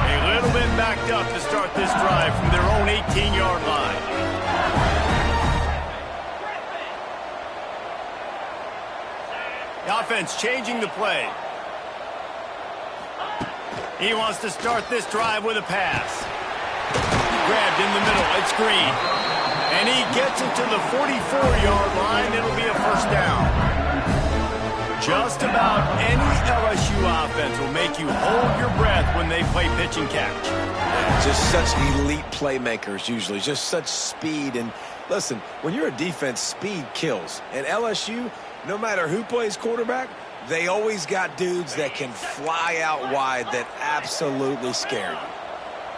A little bit backed up to start this drive from their own 18-yard line. The offense changing the play. He wants to start this drive with a pass. Grabbed in the middle. It's Green. And he gets it to the 44-yard line. It'll be a first down. Just about any LSU offense will make you hold your breath when they play pitch and catch. Yeah, just such elite playmakers usually. Just such speed. And listen, when you're a defense, speed kills. And LSU, no matter who plays quarterback, they always got dudes that can fly out wide that absolutely scare you.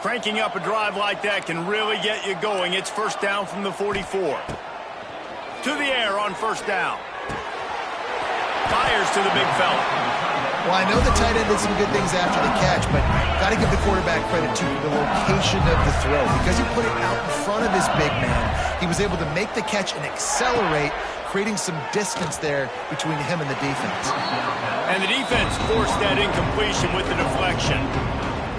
Cranking up a drive like that can really get you going. It's first down from the 44. To the air on first down. Fires to the big fella. Well, I know the tight end did some good things after the catch, but got to give the quarterback credit to the location of the throw. Because he put it out in front of his big man, he was able to make the catch and accelerate, creating some distance there between him and the defense. And the defense forced that incompletion with the deflection.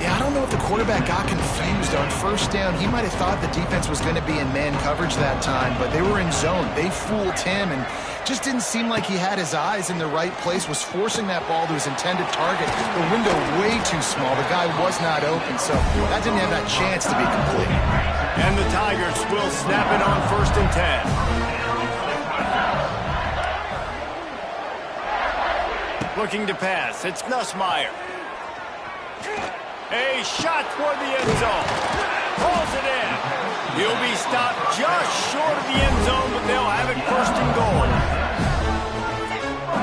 Yeah, I don't know if the quarterback got confused on first down. He might have thought the defense was going to be in man coverage that time, but they were in zone. They fooled him and just didn't seem like he had his eyes in the right place, was forcing that ball to his intended target. The window way too small. The guy was not open, so that didn't have that chance to be complete. And the Tigers will snap it on first and 10. Looking to pass. It's Nussmeier. A shot toward the end zone. Pulls it in. He'll be stopped just short of the end zone, but they'll have it first and goal.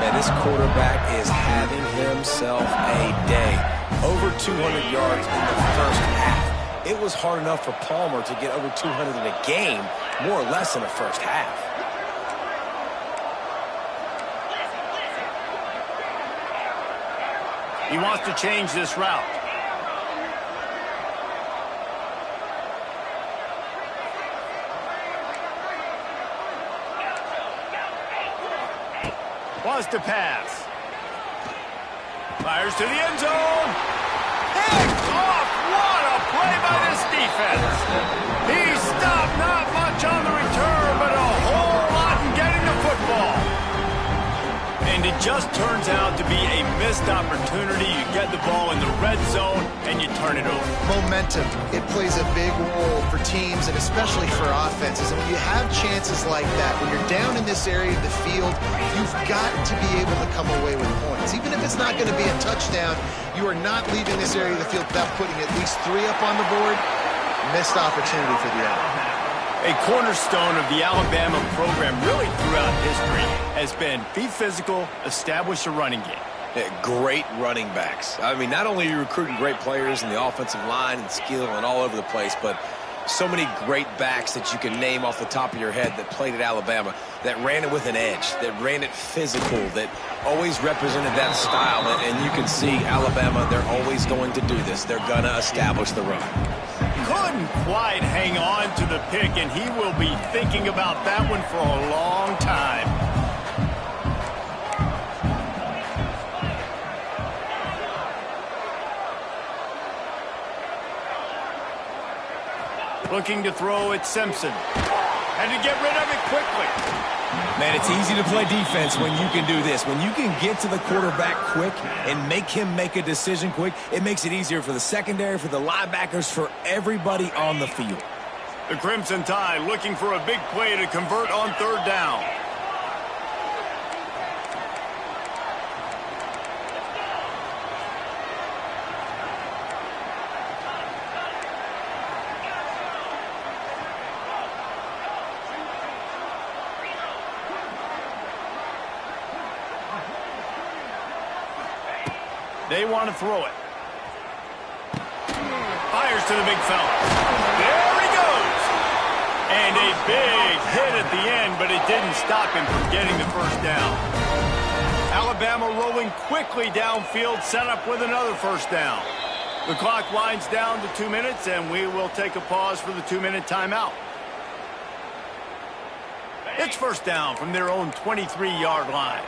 Man, this quarterback is having himself a day. Over 200 yards in the first half. It was hard enough for Palmer to get over 200 in a game, more or less in the first half. He wants to change this route. Wants to pass. Fires to the end zone. Picked off. What a play by this defense. He stopped not much on the return, but a whole lot in getting the football. And it just turns out to be a missed opportunity. You get the ball in the red zone, and you turn it over. Momentum. It plays a big role for teams and especially for offenses. And when you have chances like that, when you're down in this area of the field, you've got to be able to come away with points. Even if it's not going to be a touchdown, you are not leaving this area of the field without putting at least 3 up on the board. Missed opportunity for the Alabama. A cornerstone of the Alabama program really throughout history has been be physical, establish a running game. Yeah, great running backs. I mean, not only are you recruiting great players in the offensive line and skill and all over the place, but so many great backs that you can name off the top of your head that played at Alabama, that ran it with an edge, that ran it physical, that always represented that style. And you can see Alabama, they're always going to do this. They're going to establish the run. Couldn't quite hang on to the pick, and he will be thinking about that one for a long time. Looking to throw at Simpson. And to get rid of it quickly. Man, it's easy to play defense when you can do this. When you can get to the quarterback quick and make him make a decision quick, it makes it easier for the secondary, for the linebackers, for everybody on the field. The Crimson Tide looking for a big play to convert on 3rd down. They want to throw it. Fires to the big fella. There he goes. And a big hit at the end, but it didn't stop him from getting the 1st down. Alabama rolling quickly downfield, set up with another 1st down. The clock winds down to 2 minutes, and we will take a pause for the 2-minute timeout. It's 1st down from their own 23-yard line.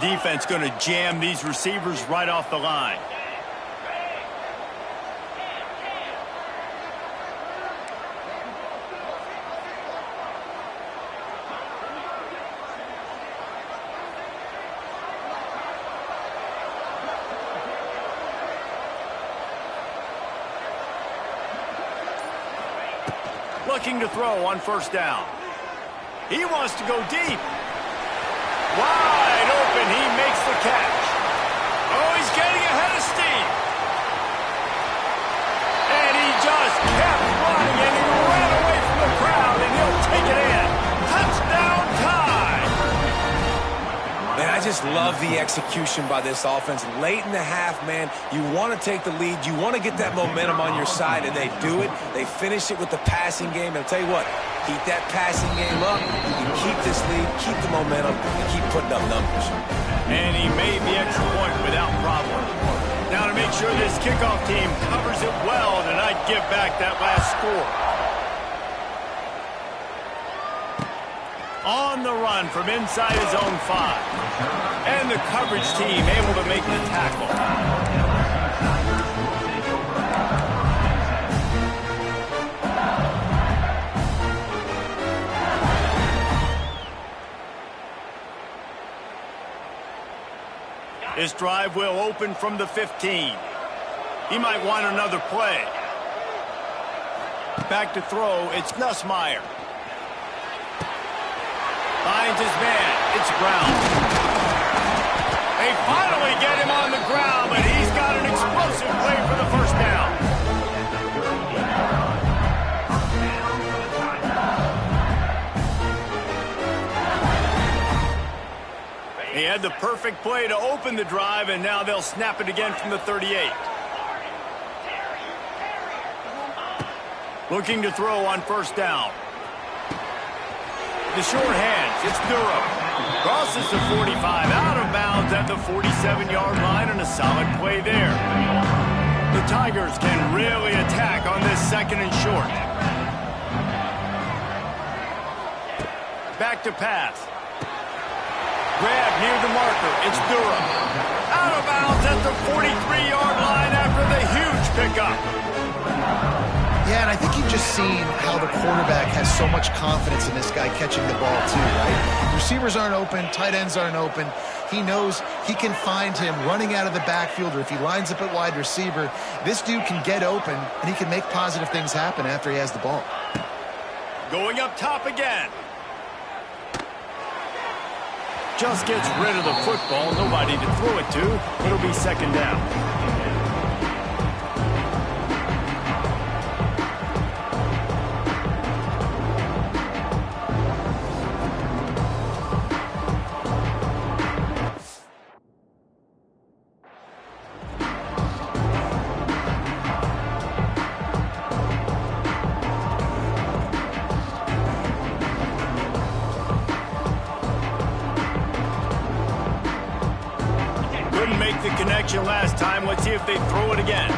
Defense going to jam these receivers right off the line. Looking to throw on 1st down. He wants to go deep. Wide open, he makes the catch. Oh, he's getting ahead of steam. And he just kept running, and he ran away from the crowd, and he'll take it in. Touchdown Tide. Man, I just love the execution by this offense. Late in the half, man, you want to take the lead. You want to get that momentum on your side, and they do it. They finish it with the passing game. And I'll tell you what, keep that passing game up. You can keep this lead, keep the momentum, and keep putting up numbers. And he made the extra point without problem. Now to make sure this kickoff team covers it well tonight, give back that last score. On the run from inside his own 5. And the coverage team able to make the tackle. This drive will open from the 15. He might want another play. Back to throw, it's Nussmeier. Finds his man, it's Brown. They finally get him on the ground, but he's got an explosive play for the 1st down. He had the perfect play to open the drive, and now they'll snap it again from the 38. Looking to throw on 1st down. The short hands, it's Durham. Crosses the 45, out of bounds at the 47-yard line, and a solid play there. The Tigers can really attack on this second and short. Back to pass. Grab near the marker. It's Durham. Out of bounds at the 43-yard line after the huge pickup. Yeah, and I think you've just seen how the quarterback has so much confidence in this guy catching the ball too, right? Receivers aren't open, tight ends aren't open. He knows he can find him running out of the backfield, or if he lines up at wide receiver, this dude can get open, and he can make positive things happen after he has the ball. Going up top again. Just gets rid of the football. Nobody to throw it to. It'll be second down. The connection last time. Let's see if they throw it again.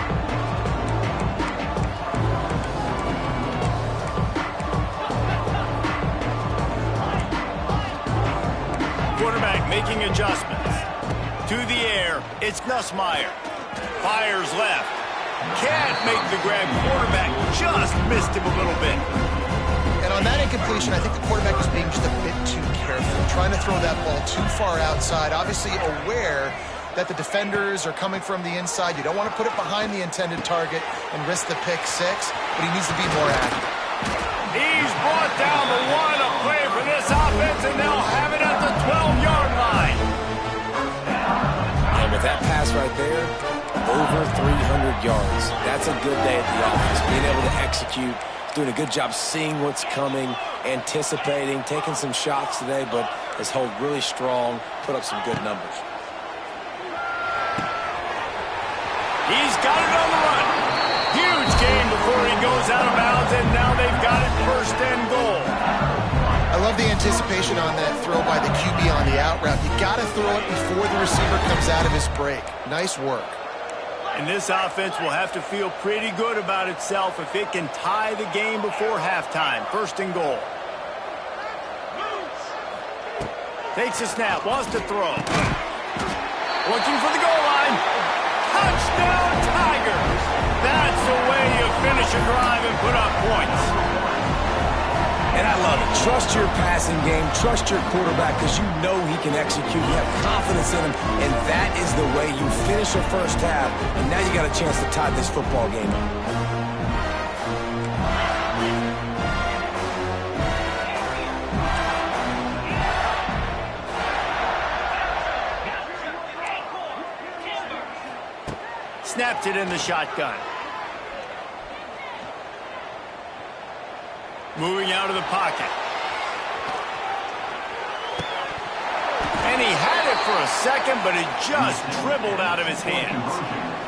Quarterback making adjustments. To the air, it's Nussmeier. Fires left. Can't make the grab. Quarterback just missed him a little bit. And on that incompletion, I think the quarterback was being just a bit too careful, trying to throw that ball too far outside, obviously aware that the defenders are coming from the inside. You don't want to put it behind the intended target and risk the pick six, but he needs to be more accurate. He's brought down the one, a play for this offense, and they'll have it at the 12-yard line. And with that pass right there, over 300 yards. That's a good day at the office. Being able to execute, doing a good job seeing what's coming, anticipating, taking some shots today, but has held really strong, put up some good numbers. He's got it on the run. Huge gain before he goes out of bounds, and now they've got it first and goal. I love the anticipation on that throw by the QB on the out route. You got to throw it before the receiver comes out of his break. Nice work. And this offense will have to feel pretty good about itself if it can tie the game before halftime. First and goal. Takes a snap, wants to throw. Looking for the goal line. Touchdown, Tigers! That's the way you finish a drive and put up points. And I love it. Trust your passing game. Trust your quarterback because you know he can execute. You have confidence in him, and that is the way you finish the first half. And now you got a chance to tie this football game up. Snapped it in the shotgun. Moving out of the pocket. And he had it for a second, but it just dribbled out of his hands.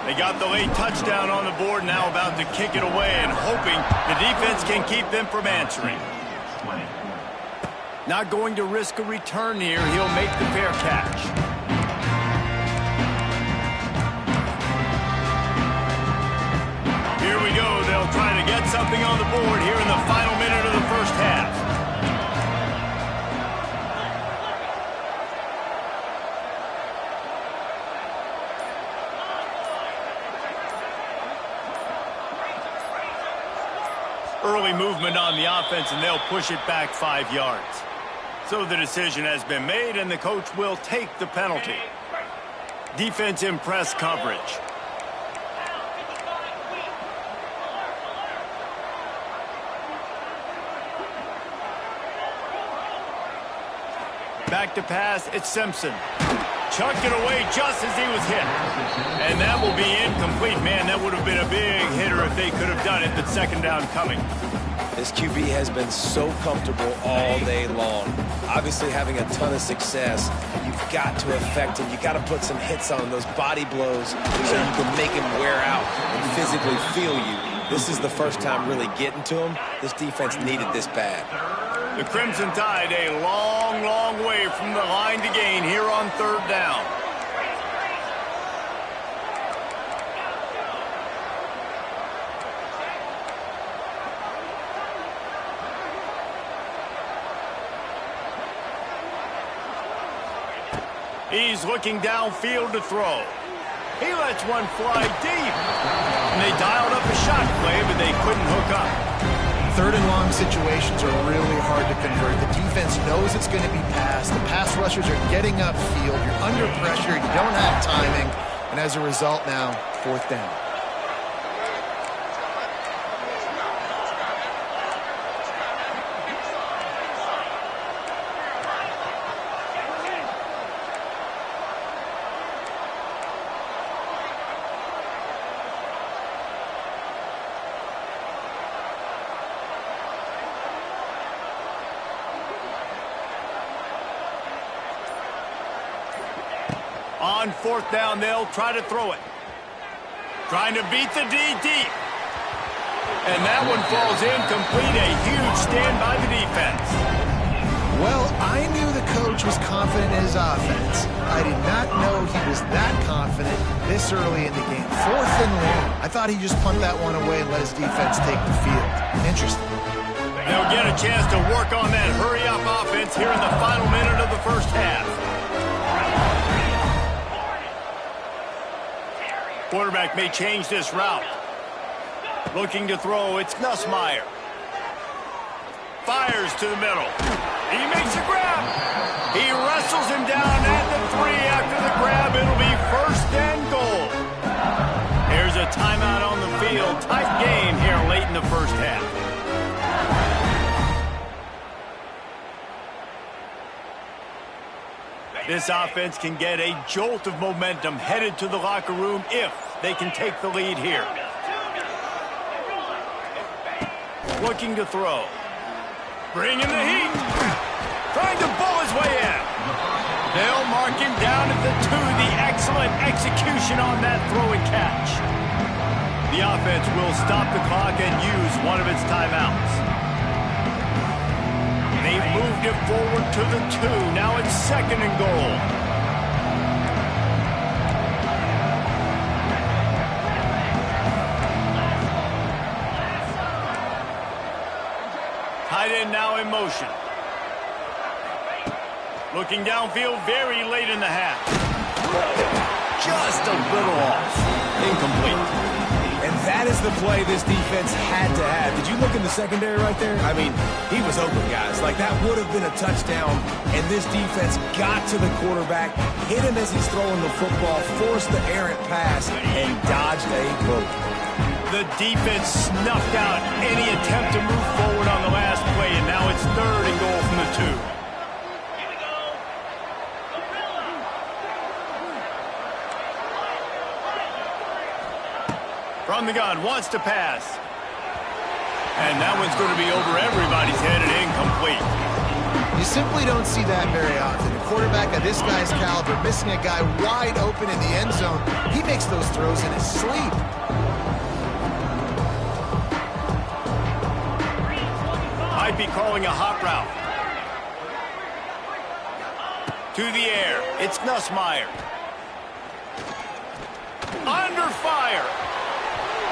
They got the late touchdown on the board, now about to kick it away and hoping the defense can keep them from answering. Not going to risk a return here. He'll make the fair catch. Here we go. They'll try to get something on the board here in the final minute of the first half. Early movement on the offense, and they'll push it back 5 yards. So the decision has been made, and the coach will take the penalty. Defense in press coverage. Back to pass, it's Simpson. Chucked it away just as he was hit. And that will be incomplete. Man, that would have been a big hitter if they could have done it, but second down coming. This QB has been so comfortable all day long. Obviously having a ton of success. You've got to affect him. You've got to put some hits on him, those body blows, so you can make him wear out and physically feel you. This is the first time really getting to him. This defense needed this bad. The Crimson Tide, a long, long long way from the line to gain here on third down. He's looking downfield to throw. He lets one fly deep. And they dialed up a shot play, but they couldn't hook up. Third and long situations are really hard to convert. The defense knows it's going to be passed. The pass rushers are getting upfield. You're under pressure. You don't have timing. And as a result now, fourth down. On fourth down, they'll try to throw it. Trying to beat the D deep. And that one falls incomplete. A huge stand by the defense. Well, I knew the coach was confident in his offense. I did not know he was that confident this early in the game. Fourth and long. I thought he'd just punt that one away and let his defense take the field. Interesting. They'll get a chance to work on that hurry-up offense here in the final minute of the first half. Quarterback may change this route. Looking to throw, it's Nussmeier. Fires to the middle. He makes a grab. He wrestles him down at the 3 after the grab. It'll be first and goal. Here's a timeout on the field. Tight game here late in the first half. This offense can get a jolt of momentum headed to the locker room if they can take the lead here. Looking to throw. Bringing the heat. Trying to bull his way in. They'll mark him down at the 2. The excellent execution on that throw and catch. The offense will stop the clock and use one of its timeouts. They moved it forward to the 2. Now it's second and goal. Tight end now in motion. Looking downfield very late in the half. Just a little off. Incomplete. And that is the play this defense had to have. Did you look in the secondary right there? I mean, he was open, guys. Like, that would have been a touchdown, and this defense got to the quarterback, hit him as he's throwing the football, forced the errant pass, and dodged a bullet. The defense snuffed out any attempt to move forward on the last play, and now it's third and goal from the 2. From the gun, wants to pass. And that one's going to be over everybody's head and incomplete. You simply don't see that very often. A quarterback of this guy's caliber missing a guy wide open in the end zone. He makes those throws in his sleep. Might be calling a hot route. To the air. It's Nussmeier. Under fire.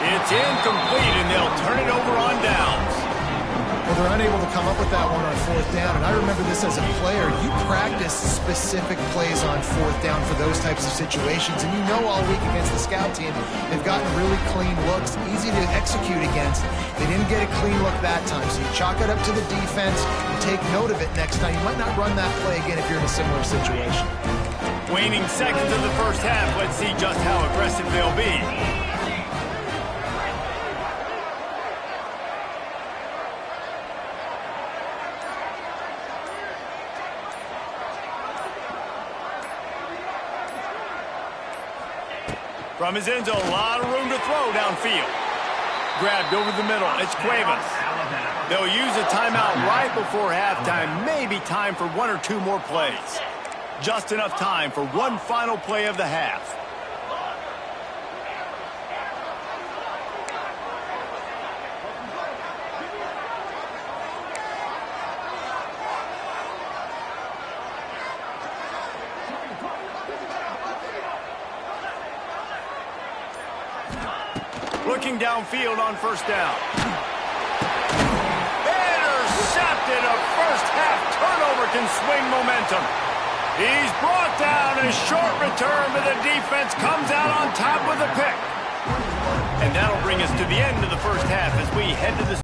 It's incomplete, and they'll turn it over on downs. Well, they're unable to come up with that one on fourth down, and I remember this as a player. You practice specific plays on fourth down for those types of situations, and you know all week against the scout team, they've gotten really clean looks, easy to execute against. They didn't get a clean look that time, so you chalk it up to the defense and take note of it next time. You might not run that play again if you're in a similar situation. Waning seconds of the first half. Let's see just how aggressive they'll be. From his end zone, a lot of room to throw downfield. Grabbed over the middle. It's Cuevas. They'll use a timeout right before halftime. Maybe time for 1 or 2 more plays. Just enough time for one final play of the half. Looking downfield on first down. Intercepted. A first-half turnover can swing momentum. He's brought down. A short return, but the defense comes out on top with a pick. And that'll bring us to the end of the first half as we head to the